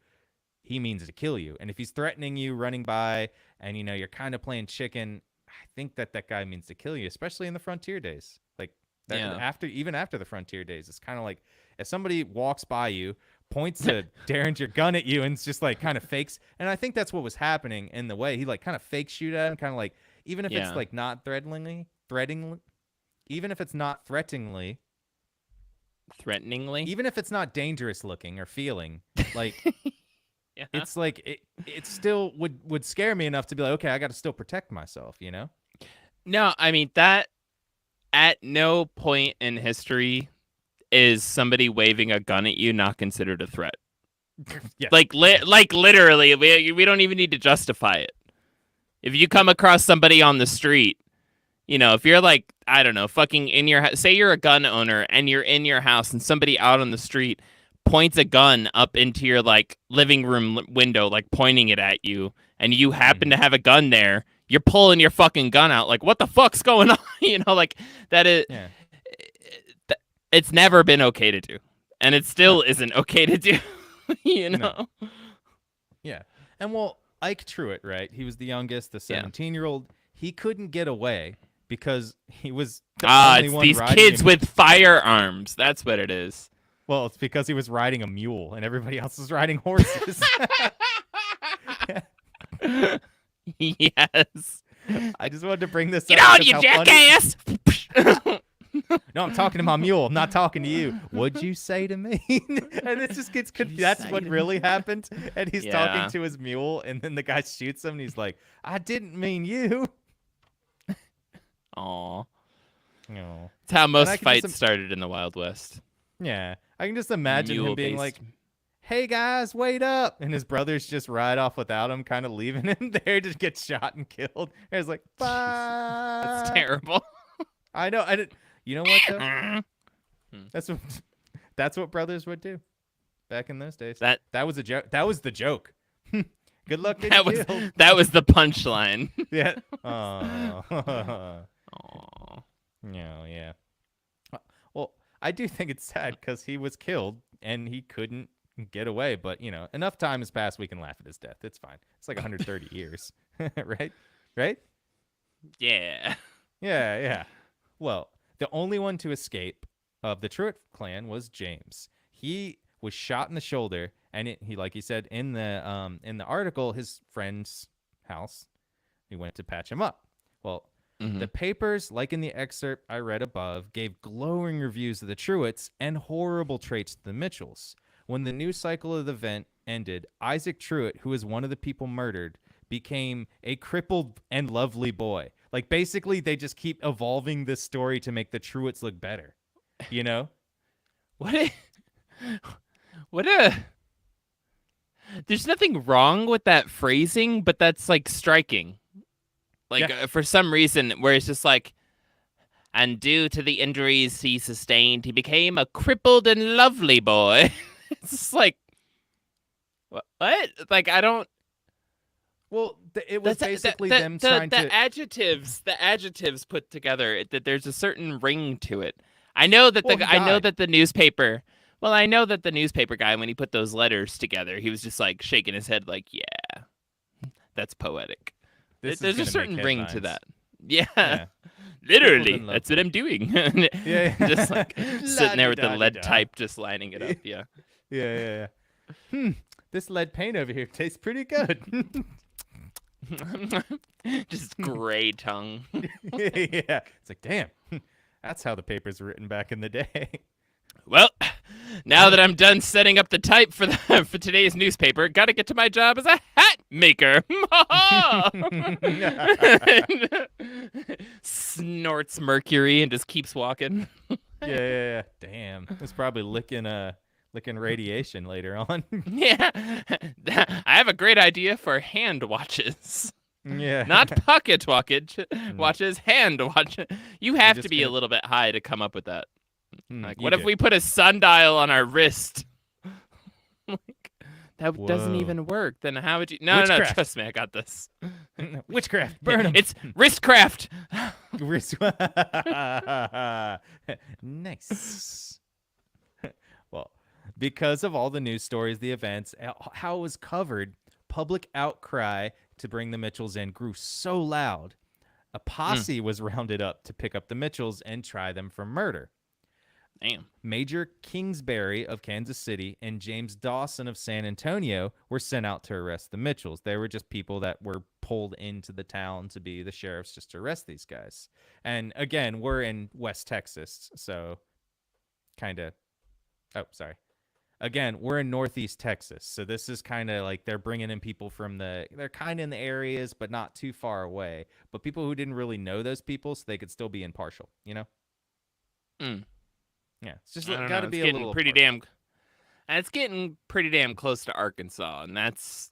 he means to kill you. And if he's threatening you, running by, and, you know, you're kind of playing chicken, I think that guy means to kill you, especially in the frontier days. Like, even after the frontier days, it's kind of like if somebody walks by you, points a derringer gun at you, and it's just like kind of fakes. And I think that's what was happening in the way. He like kind of fake shoot at him, kind of like, even if it's like not threateningly, even if it's not threateningly, even if it's not dangerous looking or feeling, like it's like it still would scare me enough to be like, okay, I got to still protect myself, you know? No, I mean that at no point in history is somebody waving a gun at you not considered a threat. Like literally, we don't even need to justify it. If you come across somebody on the street, you know, if you're like, I don't know, fucking in your say you're a gun owner and you're in your house and somebody out on the street points a gun up into your like living room window, like pointing it at you, and you happen to have a gun there, you're pulling your fucking gun out. Like, what the fuck's going on? You know, like that is. Yeah. It's never been okay to do, and it still isn't okay to do, you know? No. Yeah. And, well, Ike Truitt, right? He was the youngest, the 17-year-old. He couldn't get away because he was the only one these kids with firearms. That's what it is. Well, it's because he was riding a mule, and everybody else was riding horses. Yes. I just wanted to bring this up. Get on, you jackass! No, I'm talking to my mule. I'm not talking to you. What'd you say to me? And it just gets confused. That's what really happened. And he's talking to his mule, and then the guy shoots him, and he's like, I didn't mean you. Aw. It's how most fights started in the Wild West. Yeah. I can just imagine him being like, hey, guys, wait up. And his brothers just ride off without him, kind of leaving him there to get shot and killed. And he's like, bye. That's terrible. I know. You know what, though? That's what brothers would do back in those days. That was a joke. That was the joke. Good luck getting killed. That was the punchline. Yeah. No, yeah. Well, I do think it's sad because he was killed and he couldn't get away. But, you know, enough time has passed. We can laugh at his death. It's fine. It's like 130 years. Right? Yeah. Yeah. Well, the only one to escape of the Truitt clan was James. He was shot in the shoulder, and he, like he said in the article, his friend's house. He went to patch him up. Well, the papers, like in the excerpt I read above, gave glowing reviews of the Truitts and horrible traits to the Mitchells. When the news cycle of the event ended, Isaac Truitt, who was one of the people murdered, became a crippled and lovely boy. Like, basically, they just keep evolving this story to make the Truitts look better. You know? There's nothing wrong with that phrasing, but that's, like, striking. Like, for some reason, where it's just like, and due to the injuries he sustained, he became a crippled and lovely boy. It's just like, what? Like, I don't... Well, it was basically them trying to... The adjectives put together, that there's a certain ring to it. I know that the newspaper... Well, I know that the newspaper guy, when he put those letters together, he was just, like, shaking his head like, yeah, that's poetic. There's a certain ring to that. Yeah. Literally, that's what I'm doing. Yeah. Just, like, sitting there with the lead type, just lining it up, yeah. Yeah. This lead paint over here tastes pretty good. Just gray tongue. Yeah. It's like, damn, that's how the papers were written back in the day. Well, now that I'm done setting up the type for for today's newspaper, gotta get to my job as a hat maker. Snorts Mercury and just keeps walking. Yeah. Damn. It's probably licking radiation later on. Yeah, I have a great idea for hand watches. Yeah. Not pocket No, watches, hand watch. You you're have to just be a gonna. little bit high to come up with that. Like, You what if do. we put a sundial on our wrist? Like, that doesn't Whoa. even work. Then how would you? No, no, no. Witchcraft. Trust me, I got this. Witchcraft. Burn them. It's wristcraft. Nice. Well, because of all the news stories, the events, how it was covered, public outcry to bring the Mitchells in grew so loud, a posse was rounded up to pick up the Mitchells and try them for murder. Damn. Major Kingsbury of Kansas City and James Dawson of San Antonio were sent out to arrest the Mitchells. They were just people that were pulled into the town to be the sheriffs just to arrest these guys. And again, we're in West Texas, so kind of. Oh, sorry. Again, we're in Northeast Texas, so this is kind of like they're bringing in people from they're kind of in the areas, but not too far away. But people who didn't really know those people, so they could still be impartial, you know? Mm. Yeah, it's just I don't got know. to be It's a getting little pretty impartial. damn. It's getting pretty damn close to Arkansas, and that's.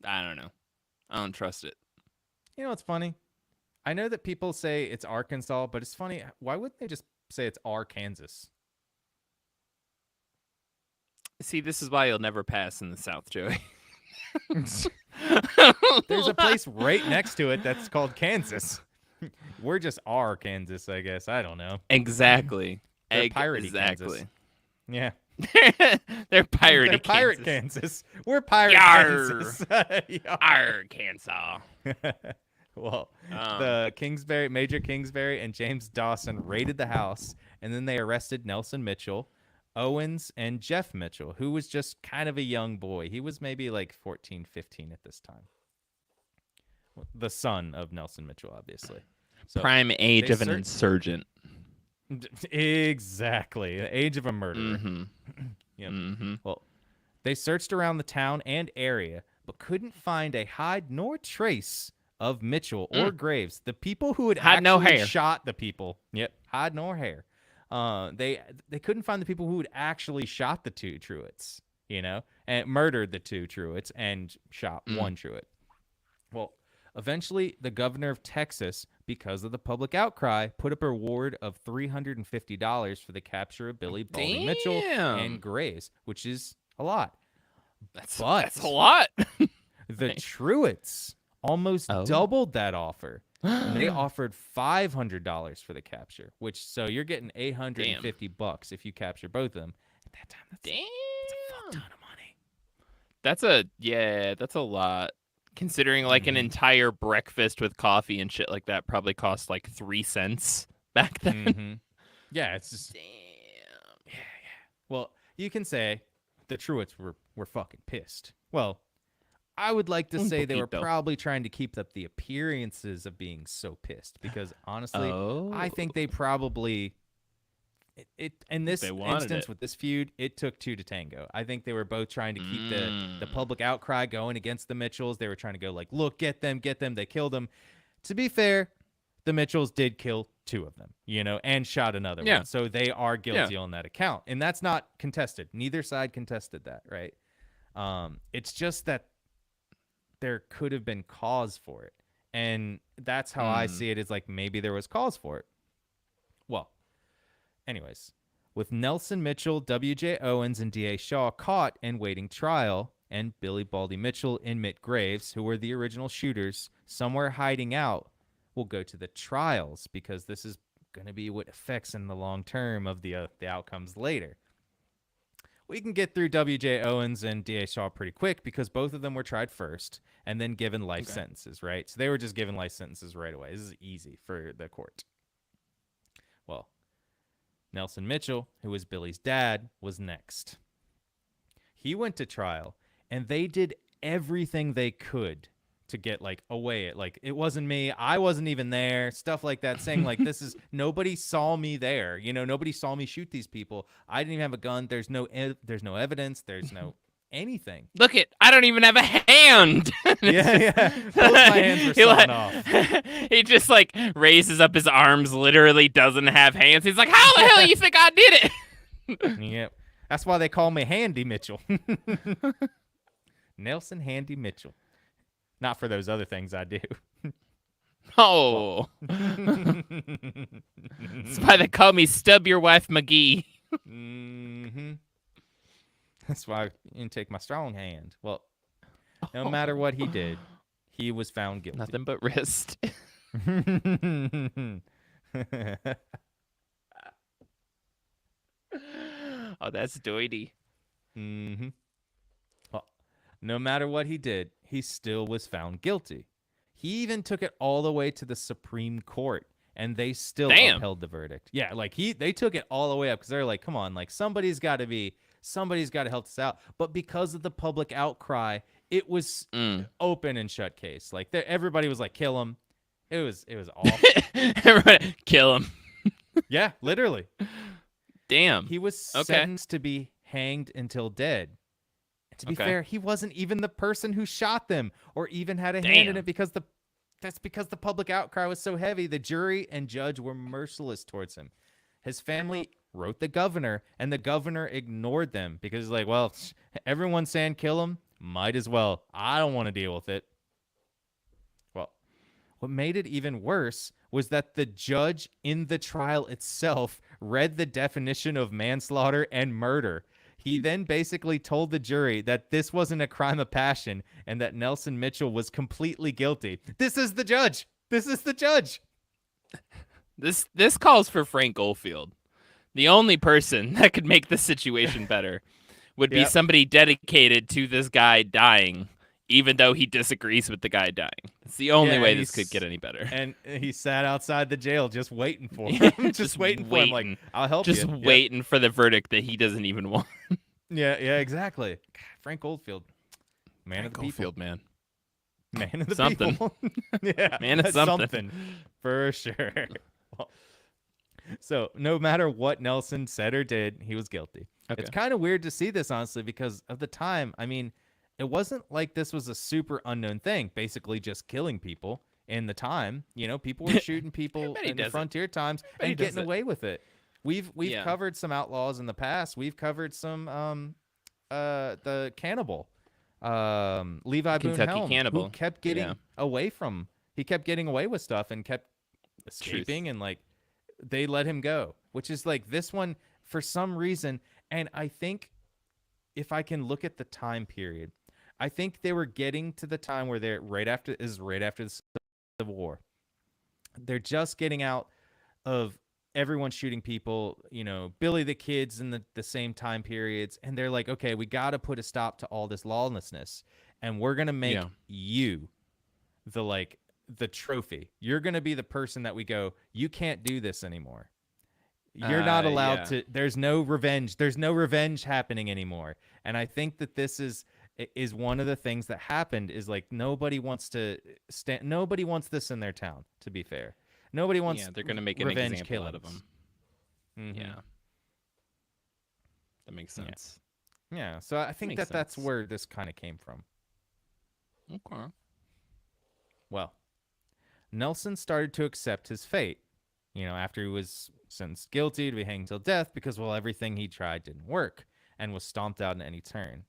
I don't know. I don't trust it. You know what's funny? I know that people say it's Arkansas, but it's funny. Why wouldn't they just say it's Arkansas? See, this is why you'll never pass in the South, Joey. There's a place right next to it that's called Kansas. We're just Kansas, I guess. I don't know. Exactly. They're piratey Exactly. Kansas. Yeah. They're piratey They're pirate Kansas. Kansas. We're pirate Yar. Kansas. Yar. Arkansas. Well, the Major Kingsbury and James Dawson raided the house, and then they arrested Nelson Mitchell, Owens, and Jeff Mitchell, who was just kind of a young boy. He was maybe like 14, 15 at this time. The son of Nelson Mitchell, obviously. So Prime age they of an insurgent. Exactly. The age of a murderer. Mm-hmm. Yep. Mm-hmm. Well, they searched around the town and area, but couldn't find a hide nor trace of Mitchell or Graves, the people who had Hide no actually hair. shot the people. Yep, hide nor hair. They couldn't find the people who had actually shot the two Truitts, and murdered the two Truitts and shot one Truitt. Well, eventually, the governor of Texas, because of the public outcry, put up a reward of $350 for the capture of Billy Baldy Mitchell and Graves, which is a lot. That's a lot. The Truitts almost doubled that offer. And they offered $500 for the capture, so you're getting $850 if you capture both of them. At that time, that's a fuck ton of money. That's a lot. Considering like an entire breakfast with coffee and shit like that probably cost like 3 cents back then. Mm-hmm. Yeah, it's just Damn. Yeah. Well, you can say the Truitts were fucking pissed. Well, I would like to say they were probably trying to keep up the appearances of being so pissed because honestly, I think they probably it in this instance with this feud, it took two to tango. I think they were both trying to keep the public outcry going against the Mitchells. They were trying to go like, look, get them, they killed them. To be fair, the Mitchells did kill two of them, and shot another one. So they are guilty on that account. And that's not contested. Neither side contested that, right? It's just that there could have been cause for it. And that's how I see it, is like maybe there was cause for it. Well, anyways, with Nelson Mitchell, W.J. Owens, and D.A. Shaw caught and waiting trial, and Billy Baldy Mitchell and Mitt Graves, who were the original shooters, somewhere hiding out, will go to the trials because this is going to be what affects in the long term of the outcomes later. We can get through W.J. Owens and D.A. Shaw pretty quick because both of them were tried first and then given life sentences, right? So they were just given life sentences right away. This is easy for the court. Well, Nelson Mitchell, who was Billy's dad, was next. He went to trial, and they did everything they could to get like away. Like it wasn't me. I wasn't even there. Stuff like that, saying like this is nobody saw me there. Nobody saw me shoot these people. I didn't even have a gun. There's no evidence. There's no anything. Look I don't even have a hand. Yeah. Both my hands were sawn off. He just like raises up his arms, literally doesn't have hands. He's like, how the hell you think I did it? Yep. That's why they call me Handy Mitchell. Nelson Handy Mitchell. Not for those other things I do. Oh. That's why they call me Stub Your Wife McGee. Mm-hmm. That's why I didn't take my strong hand. Well, no matter what he did, he was found guilty. Nothing but wrist. Oh, that's doity. Mm-hmm. Well, no matter what he did, he still was found guilty. He even took it all the way to the Supreme Court, and they still upheld the verdict. Yeah, like they took it all the way up because they're like, come on, like somebody's got to help us out. But because of the public outcry, it was open and shut case. Like everybody was like, kill him. It was awful. Everybody, kill him. Yeah, literally. Damn. He was sentenced to be hanged until dead. To be fair, he wasn't even the person who shot them or even had a hand in it because that's because the public outcry was so heavy. The jury and judge were merciless towards him. His family wrote the governor, and the governor ignored them because like, well, everyone's saying kill him. Might as well. I don't want to deal with it. Well, what made it even worse was that the judge in the trial itself read the definition of manslaughter and murder. He then basically told the jury that this wasn't a crime of passion and that Nelson Mitchell was completely guilty. This is the judge. This calls for Frank Oldfield. The only person that could make the situation better would be somebody dedicated to this guy dying, even though he disagrees with the guy dying. It's the only way this could get any better. And he sat outside the jail just waiting for him. just waiting for him, like, I'll help you. Just waiting for the verdict that he doesn't even want. Yeah, exactly. God, Frank Oldfield. Man of the people. Oldfield, man. Man of the something. people. Yeah, man of something. For sure. Well, so no matter what Nelson said or did, he was guilty. Okay. It's kind of weird to see this, honestly, because of the time. I mean, it wasn't like this was a super unknown thing, basically just killing people in the time. People were shooting people in the frontier times and getting away with it. We've covered some outlaws in the past. We've covered some the cannibal, Levi Boone Helm, cannibal, who kept getting away from. He kept getting away with stuff and kept escaping, and like they let him go. Which is like this one for some reason. And I think if I can look at the time period, I think they were getting to the time where they're right after the Civil War. They're just getting out of everyone shooting people, Billy the Kid's in the same time periods. And they're like, okay, we got to put a stop to all this lawlessness. And we're going to make you the trophy. You're going to be the person that we go, you can't do this anymore. You're not allowed to. There's no revenge. There's no revenge happening anymore. And I think that this is one of the things that happened is like nobody wants this in their town, to be fair. Nobody wants they're going to make an example out of them. Mm-hmm. Yeah. That makes sense. Yeah. So I think that's where this kind of came from. Okay. Well, Nelson started to accept his fate, after he was sentenced guilty to be hanged till death because, well, everything he tried didn't work and was stomped out in any turn.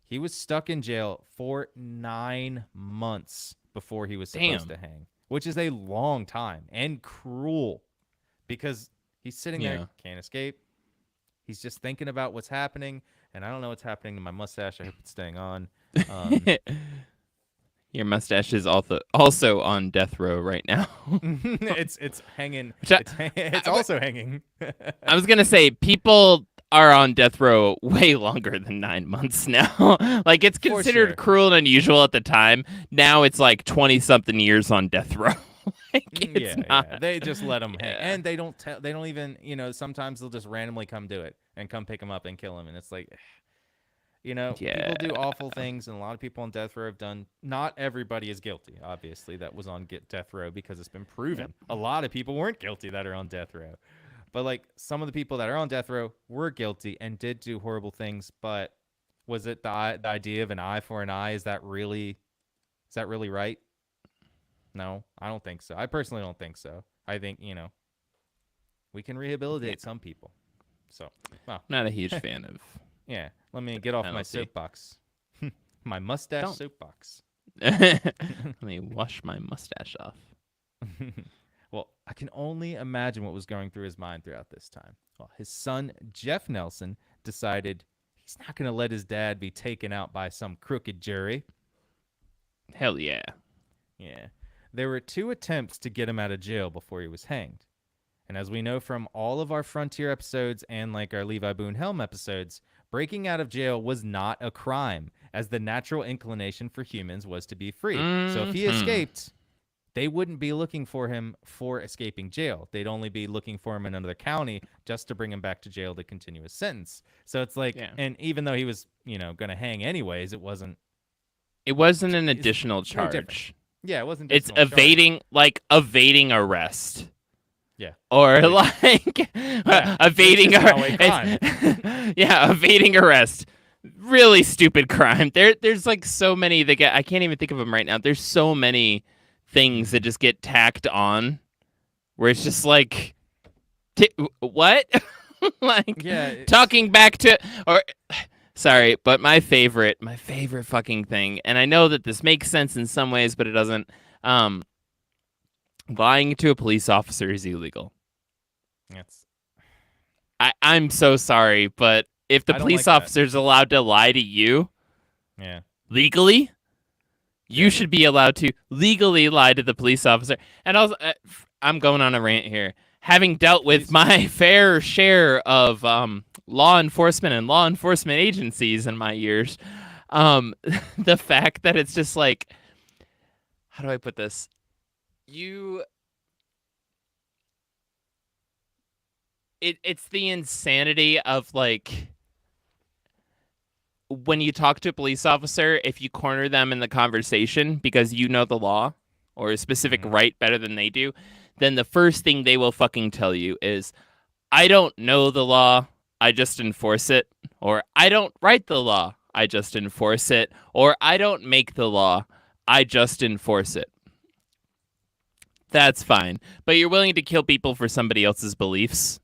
He was stuck in jail for 9 months before he was supposed to hang, which is a long time and cruel because he's sitting there, can't escape. He's just thinking about what's happening, and I don't know what's happening to my mustache. I hope it's staying on. Your mustache is also on death row right now. It's hanging. It's also hanging. I was gonna say people are on death row way longer than 9 months now. Like it's considered cruel and unusual at the time. Now it's like 20-something years on death row. It's not. They just let them hang, and they don't even. Sometimes they'll just randomly come do it and come pick him up and kill him, and it's like. You know, Yeah. people do awful things, and a lot of people on death row have done. Not everybody is guilty, obviously, that was on death row because it's been Yep. proven. A lot of people weren't guilty that are on death row. But like some of the people that are on death row were guilty and did do horrible things. But was it the idea of an eye for an eye? Is that really right? No, I don't think so. I personally don't think so. I think we can Yeah. rehabilitate some people. So, well, Not a huge fan of yeah. Let me get off my penalty. soapbox. My mustache Don't. soapbox. Let me wash my mustache off. Well, I can only imagine what was going through his mind throughout this time. Well, his son, Jeff Nelson, decided he's not going to let his dad be taken out by some crooked jury. Hell yeah. Yeah. There were 2 attempts to get him out of jail before he was hanged. And as we know from all of our Frontier episodes and like our Levi Boone Helm episodes, breaking out of jail was not a crime, as the natural inclination for humans was to be free. So if he escaped, they wouldn't be looking for him for escaping jail. They'd only be looking for him in another county just to bring him back to jail to continue his sentence. So it's like, Yeah. and even though he was, going to hang anyways, it wasn't. It wasn't an It's additional no different. charge. Yeah, it wasn't. It's additional charge. evading arrest. Yeah. Or like evading it's just an crime. yeah, evading arrest. Really stupid crime. There's like so many that I can't even think of them right now. There's so many things that just get tacked on where it's just like what? Like talking back to or sorry, but my favorite fucking thing, and I know that this makes sense in some ways, but it doesn't. Lying to a police officer is illegal. That's. I'm so sorry, but if the police officer's allowed to lie to you, legally, you should be allowed to legally lie to the police officer. And also, I'm going on a rant here. Having dealt with my fair share of law enforcement and law enforcement agencies in my years, the fact that it's just like, how do I put this? It's the insanity of like when you talk to a police officer, if you corner them in the conversation because you know the law or a specific right better than they do, then the first thing they will fucking tell you is, I don't know the law, I just enforce it, or I don't write the law, I just enforce it, or I don't make the law, I just enforce it. That's fine. But you're willing to kill people for somebody else's beliefs.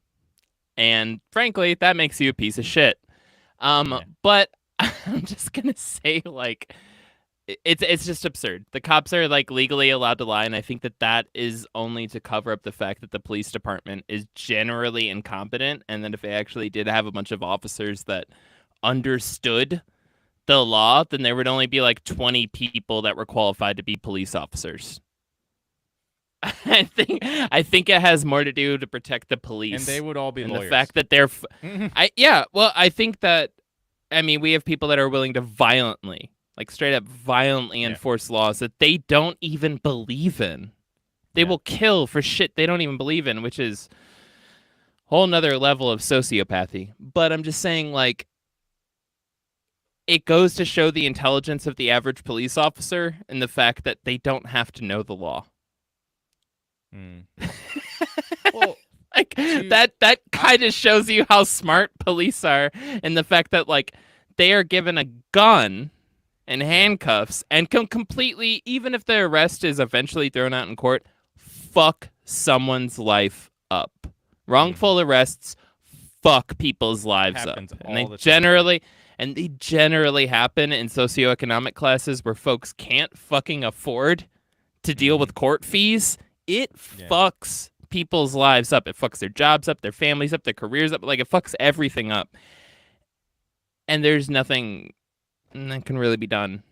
And frankly, that makes you a piece of shit. But I'm just going to say, like, it's just absurd. The cops are, like, legally allowed to lie. And I think that is only to cover up the fact that the police department is generally incompetent. And that if they actually did have a bunch of officers that understood the law, then there would only be, like, 20 people that were qualified to be police officers. I think it has more to do to protect the police, and they would all be and lawyers. the fact that they're, I think that, I mean, we have people that are willing to violently, like straight up violently enforce laws that they don't even believe in. They will kill for shit they don't even believe in, which is a whole nother level of sociopathy. But I'm just saying, like, it goes to show the intelligence of the average police officer and the fact that they don't have to know the law. Well, like that kind of shows you how smart police are, and the fact that like they are given a gun and handcuffs and can completely, even if the arrest is eventually thrown out in court, fuck someone's life up. Wrongful arrests fuck people's lives up, and they generally happen in socioeconomic classes where folks can't fucking afford to deal with court fees. It fucks people's lives up. It fucks their jobs up, their families up, their careers up. Like, it fucks everything up. And there's nothing that can really be done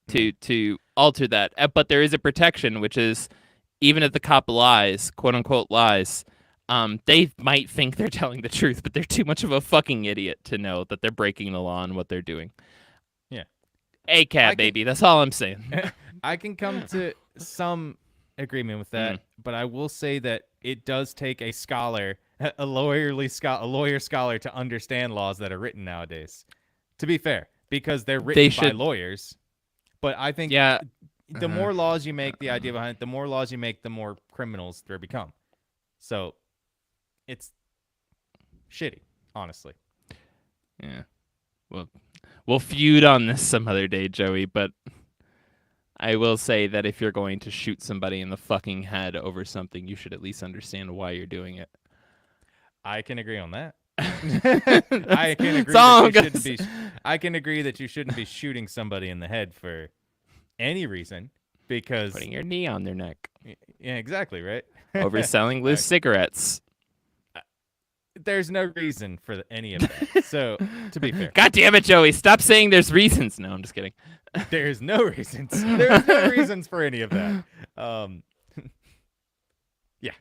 to alter that. But there is a protection, which is even if the cop lies, quote unquote lies, they might think they're telling the truth, but they're too much of a fucking idiot to know that they're breaking the law and what they're doing. Yeah. ACAB, baby. That's all I'm saying. I can come to some agreement with that, but I will say that it does take a scholar, a lawyer scholar, to understand laws that are written nowadays. To be fair, because they're They written by should. lawyers. But I think Yeah. the Uh, more laws you make, the idea behind it, the more laws you make, the more criminals there become. So it's shitty, honestly. yeah. Well, we'll feud on this some other day, Joey. But I will say that if you're going to shoot somebody in the fucking head over something, you should at least understand why you're doing it. I can agree on that. That's, I can agree that's all that I'm you gonna shouldn't say. be. I can agree that you shouldn't be shooting somebody in the head for any reason because Putting your knee on their neck. yeah, exactly right. Overselling loose cigarettes. There's no reason for any of that. So to be fair, God damn it, Joey! Stop saying there's reasons. No, I'm just kidding. there's no reasons. There's no reasons for any of that. Yeah.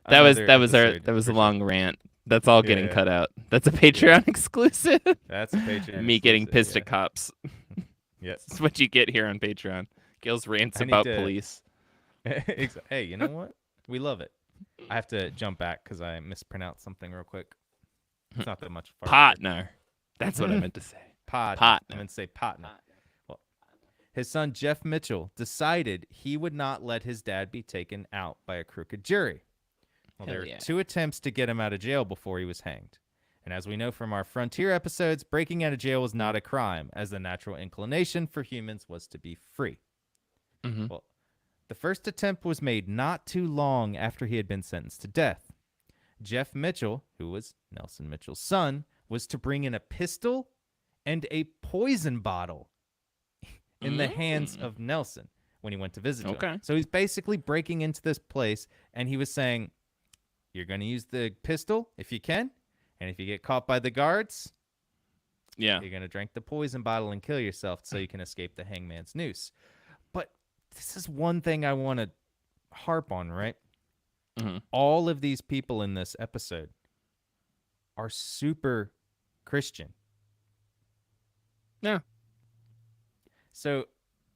That was Another that was a episode, for long rant. That's all getting yeah. cut out. That's a Patreon exclusive. That's a Patreon. Me getting exclusive, pissed at cops. Yes. That's what you get here on Patreon. Gil's rants I need about to- police. Hey, you know what? We love it. I have to jump back because I mispronounced something real quick. It's not that much. Farther. Partner. That's what I meant to say. Partner. Partner. I meant to say partner. Well, his son Jeff Mitchell decided he would not let his dad be taken out by a crooked jury. Well, there Hell were yeah. 2 attempts to get him out of jail before he was hanged. And as we know from our Frontier episodes, breaking out of jail was not a crime, as the natural inclination for humans was to be free. Mhm. Well, the first attempt was made not too long after he had been sentenced to death. Jeff Mitchell, who was Nelson Mitchell's son, was to bring in a pistol and a poison bottle in the hands of Nelson when he went to visit him. Okay. So he's basically breaking into this place, and he was saying, you're going to use the pistol if you can, and if you get caught by the guards, Yeah. you're going to drink the poison bottle and kill yourself so you can escape the hangman's noose. But this is one thing I want to harp on, right? Mhm. All of these people in this episode are super Christian. Yeah. So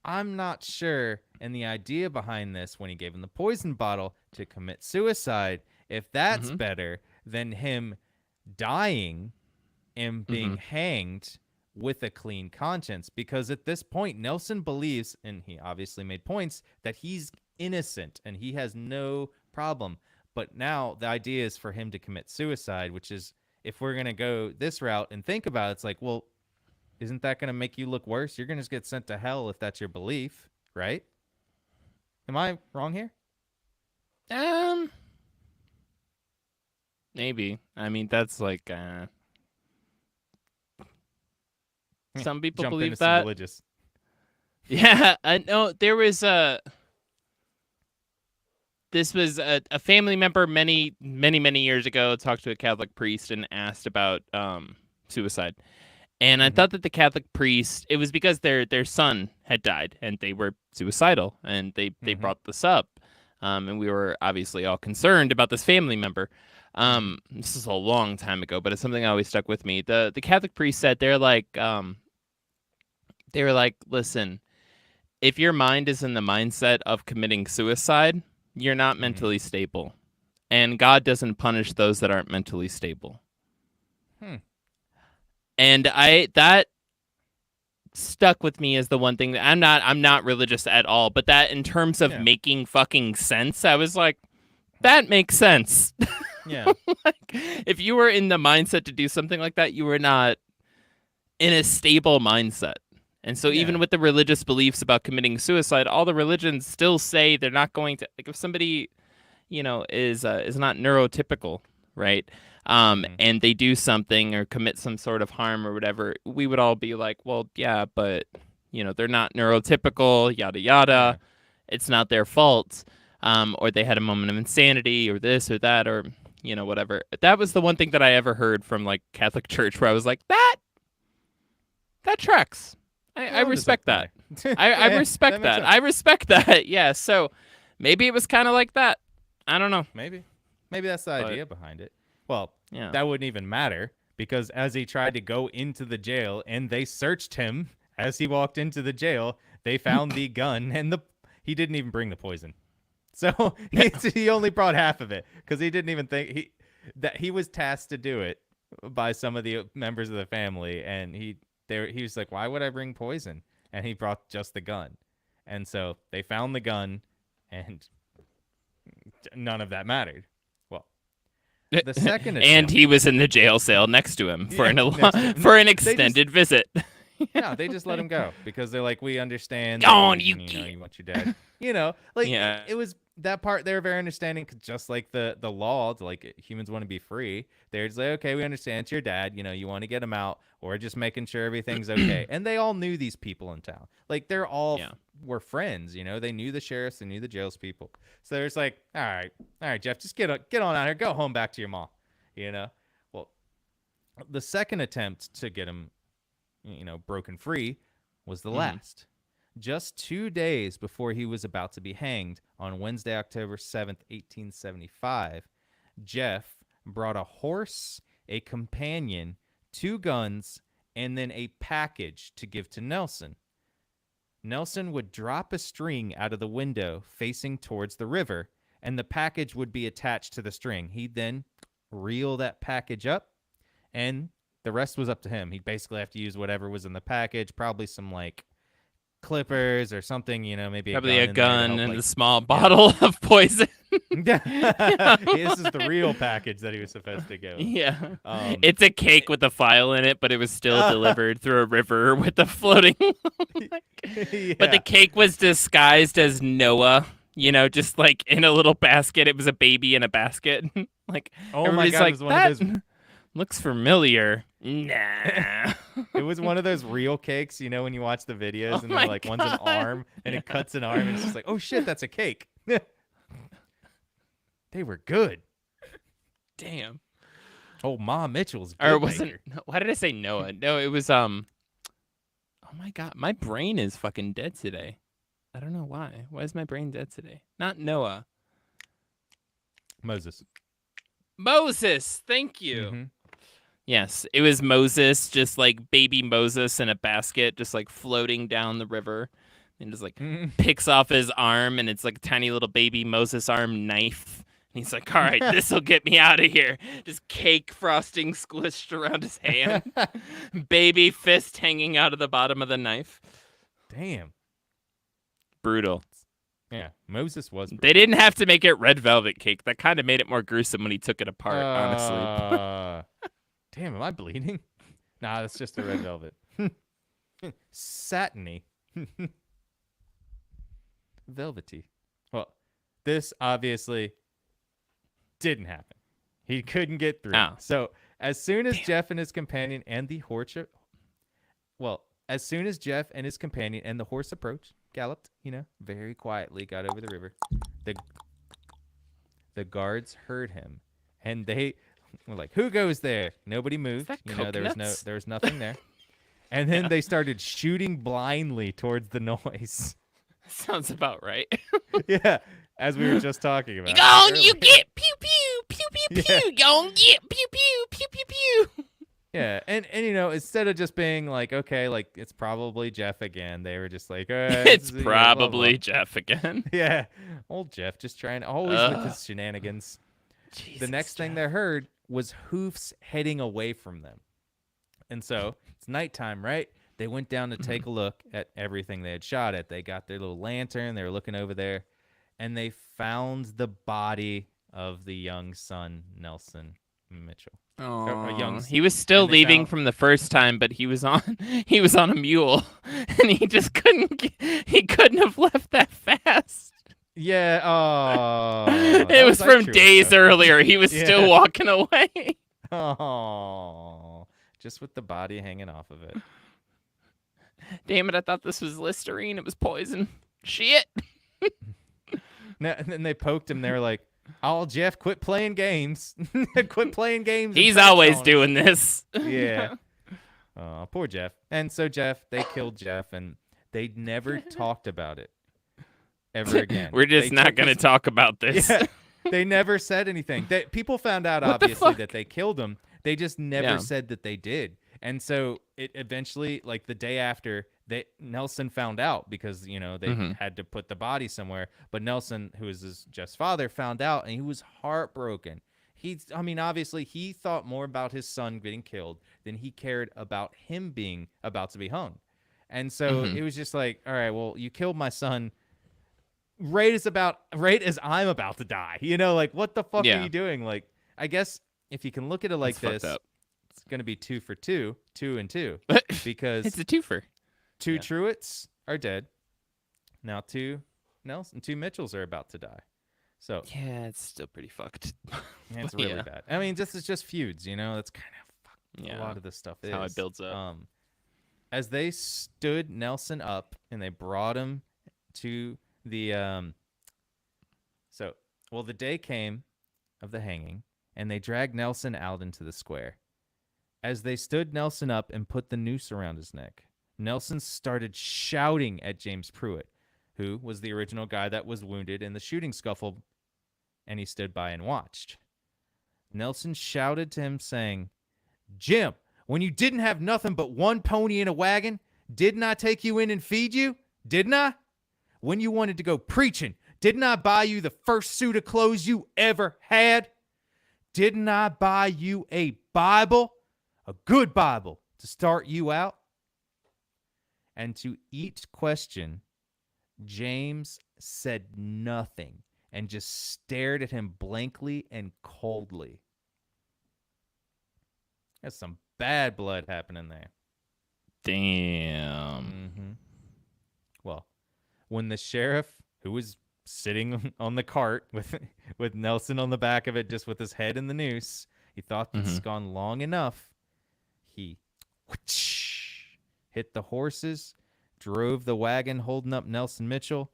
I'm not sure, and the idea behind this when he gave him the poison bottle to commit suicide, if that's better than him dying and being hanged with a clean conscience. Because at this point, Nelson believes, and he obviously made points, that he's innocent and he has no problem. But now the idea is for him to commit suicide, which is, if we're going to go this route and think about it, it's like, well, isn't that going to make you look worse? You're going to get sent to hell if that's your belief, right? Am I wrong here? Maybe. I mean, that's like some people Jump believe into some that. religious. Yeah, I know there was this was a family member many years ago talked to a Catholic priest and asked about suicide. And I thought that the Catholic priest, it was because their son had died and they were suicidal, and they brought this up. And we were obviously all concerned about this family member. This is a long time ago, but it's something that always stuck with me. The Catholic priest said they were like, listen, if your mind is in the mindset of committing suicide, you're not mentally stable. And God doesn't punish those that aren't mentally stable. And that stuck with me as the one thing that I'm not religious at all, but that in terms of making fucking sense, I was like, that makes sense. Yeah. Like, if you were in the mindset to do something like that, you were not in a stable mindset. And so even with the religious beliefs about committing suicide, all the religions still say they're not going to, like, if somebody, is not neurotypical, right? And they do something or commit some sort of harm or whatever, we would all be like, well, yeah, but, they're not neurotypical, yada, yada. Yeah. It's not their fault. Or they had a moment of insanity or this or that or, whatever. That was the one thing that I ever heard from, like, Catholic Church where I was like, that tracks. I respect that. I respect that. I respect that. Yeah. So maybe it was kind of like that. I don't know. Maybe that's the idea behind it. Well, Yeah. that wouldn't even matter because as he tried to go into the jail and they searched him as he walked into the jail, they found the gun and he didn't even bring the poison. So he only brought half of it because he didn't even think that he was tasked to do it. by some of the members of the family, and he was like, "Why would I bring poison?" And he brought just the gun, and so they found the gun, and none of that mattered. Well, the second And attempt, he was in the jail cell next to him for next to him. for an They just extended visit. no, they just let him go because they're like, we understand Go that on, you, you you know, kid. you want your dad. Like Yeah. it was that part they were very understanding, 'cause just like the law, like humans want to be free. They're just like, okay, we understand it's your dad. You want to get him out, or just making sure everything's okay. And they all knew these people in town. Like they're all Yeah. were friends. They knew the sheriffs, they knew the jails people. So they're just like, all right, Jeff, just get on out here, go home back to your mom. Well, the second attempt to get him, broken free was the last. Just 2 days before he was about to be hanged on Wednesday, October 7th, 1875, Jeff brought a horse, a companion, 2 guns, and then a package to give to Nelson. Nelson would drop a string out of the window facing towards the river, and the package would be attached to the string. He'd then reel that package up, and the rest was up to him. He'd basically have to use whatever was in the package, probably some like clippers or something, maybe Probably a a gun in there to gun help, and like, a small bottle of poison. this is the real package that he was supposed to go. Yeah. Um, It's a cake with a file in it, but it was still delivered through a river with a floating. But the cake was disguised as Noah, just like in a little basket. It was a baby in a basket. Like, Oh my everybody's God, like, it was one that of those. looks familiar. Nah. It was one of those real cakes, when you watch the videos Oh and my they're like, one's an God. arm and it cuts an arm and it's just like, oh shit, that's a cake. They were good. Damn. Oh, Ma Mitchell's good. Or wasn't, baker. why did I say Noah? No, it was, oh my God, my brain is fucking dead today. I don't know why. Why is my brain dead today? Not Noah. Moses. Moses, thank you. Mhm. Yes, it was Moses, just like baby Moses in a basket, just like floating down the river, and just like Mhm. picks off his arm, and it's like a tiny little baby Moses arm knife. And he's like, "All right, this will get me out of here." Just cake frosting squished around his hand, baby fist hanging out of the bottom of the knife. Damn. Brutal. Yeah, Moses was. They didn't have to make it red velvet cake. That kind of made it more gruesome when he took it apart. Honestly. Damn, am I bleeding? Nah, that's just a red velvet. Satiny. Velvety. Well, this obviously didn't happen. He couldn't get through. Oh. So as soon as Jeff and his companion and the horse, as soon as Jeff and his companion and the horse approached, galloped, very quietly, got over the river. The guards heard him, and they were like, "Who goes there?" Nobody moved. that There coconuts? was nothing there. And then they started shooting blindly towards the noise. Sounds about right. Yeah, as we were just talking about. You gone, you earlier. get pew pew pew pew Yeah. pew. Gone get pew pew pew pew pew. Yeah, and instead of just being like, okay, like it's probably Jeff again, they were just like, It's blah, blah. probably Jeff again. Yeah, old Jeff just trying always with his shenanigans. Jesus, The next thing they heard was hoofs heading away from them. And so it's nighttime, right? They went down to take a look at everything they had shot at. They got their little lantern. They were looking over there, and they found the body of the young son, Nelson Mitchell. Oh, he was still and they leaving found- from the first time, but he was on a mule, and he just he couldn't have left that fast. Yeah. Oh, It was from days earlier. He was still Yeah. walking away. Oh, just with the body hanging off of it. Damn it! I thought this was Listerine. It was poison. Shit. No, and then they poked him. They were like, "Oh, Jeff, quit playing games. Quit playing games." and He's pranks always on us." doing this. Yeah. Oh, poor Jeff. And so they killed Jeff, and they never talked about it ever again. We're just They not took going to his- talk about this. Yeah. They never said anything. People found out, What the obviously, fuck? that they killed him. They just never Yeah. said that they did. And so it eventually, like the day after, Nelson found out because, they had to put the body somewhere. But Nelson, who is Jeff's father, found out, and he was heartbroken. Obviously he thought more about his son getting killed than he cared about him being about to be hung. And so it was just like, all right, well, you killed my son right as I'm about to die. Like, what the fuck are you doing? Like, I guess if you can look at it like That's this, it's going to be 2 for 2, 2 and 2, because it's a twofer. 2 Truitts are dead. Now 2 Mitchells are about to die. So yeah, it's still pretty fucked. It's really bad. I mean, this is just feuds, that's kind of fucked. A lot of this stuff is how it builds up. As they stood Nelson up and they brought him to the the day came of the hanging, and they dragged Nelson out into the square. As they stood Nelson up and put the noose around his neck, Nelson started shouting at James Pruitt, who was the original guy that was wounded in the shooting scuffle, and he stood by and watched. Nelson shouted to him, saying, "Jim, when you didn't have nothing but one pony in a wagon, didn't I take you in and feed you? Didn't I? When you wanted to go preaching, didn't I buy you the first suit of clothes you ever had? Didn't I buy you a Bible? A good Bible to start you out?" And to each question, James said nothing and just stared at him blankly and coldly. There's some bad blood happening there. Damn. Well, when the sheriff, who was sitting on the cart with Nelson on the back of it, just with his head in the noose, he thought it's gone long enough. He hit the horses, drove the wagon holding up Nelson Mitchell,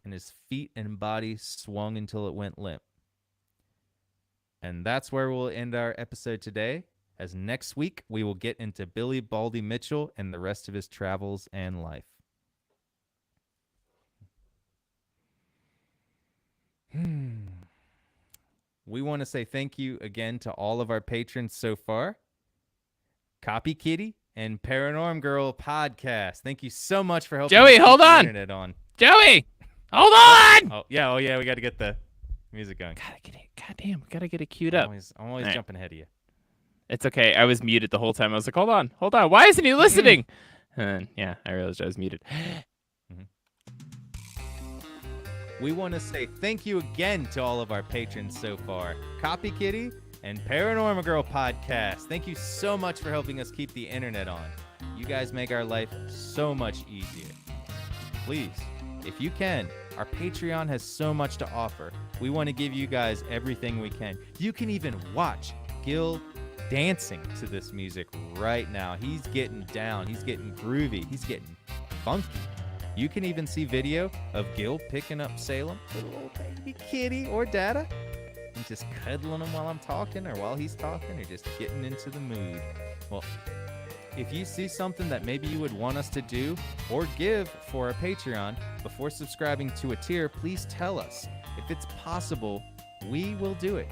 and his feet and body swung until it went limp. And that's where we'll end our episode today, as next week we will get into Billy Baldy Mitchell and the rest of his travels and life. We want to say thank you again to all of our patrons so far. Copy Kitty and Paranorm Girl Podcast. Thank you so much for helping Joey, hold on. Internet on. Joey, hold on. Oh yeah, we got to get the music going. Goddamn, we gotta get it queued up. I'm always jumping ahead of you. It's okay. I was muted the whole time. I was like, hold on. Why isn't he listening? And yeah, I realized I was muted. We want to say thank you again to all of our patrons so far. Copy Kitty and Paranormal Girl Podcast. Thank you so much for helping us keep the internet on. You guys make our life so much easier. Please, if you can, our Patreon has so much to offer. We want to give you guys everything we can. You can even watch Gil dancing to this music right now. He's getting down. He's getting groovy. He's getting funky. You can even see video of Gil picking up Salem, little old baby kitty or Dada, and just cuddling him while I'm talking or while he's talking, or just getting into the mood. Well, if you see something that maybe you would want us to do or give for our Patreon before subscribing to a tier, please tell us. If it's possible, we will do it.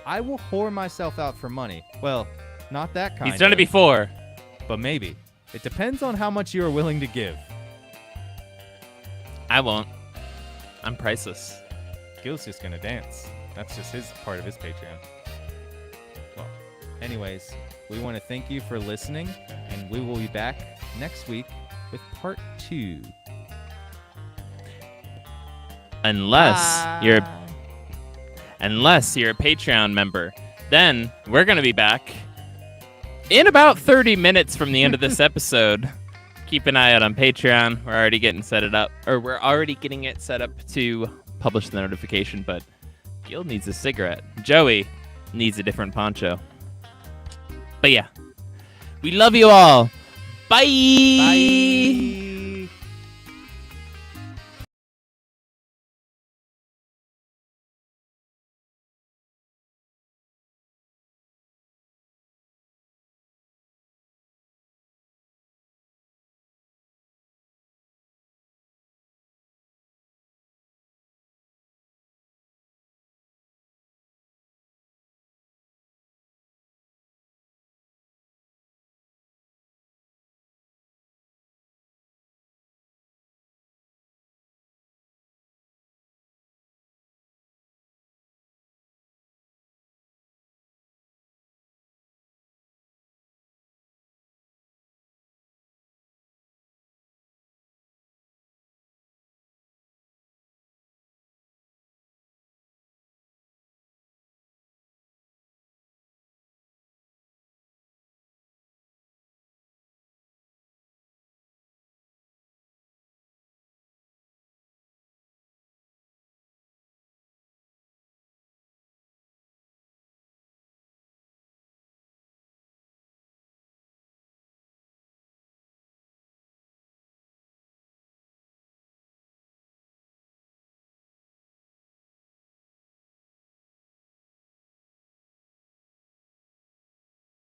I will whore myself out for money. Well, not that kind. He's done it before. But maybe. It depends on how much you are willing to give. I won't. I'm priceless. Gil's just going to dance. That's just his part of his Patreon. Well, anyways, we want to thank you for listening, and we will be back next week with part 2. Unless you're a Patreon member, then we're going to be back in about 30 minutes from the end of this episode. Keep an eye out on Patreon. We're already getting it set up to publish the notification, but Gil needs a cigarette. Joey needs a different poncho. But yeah, we love you all. Bye. Bye.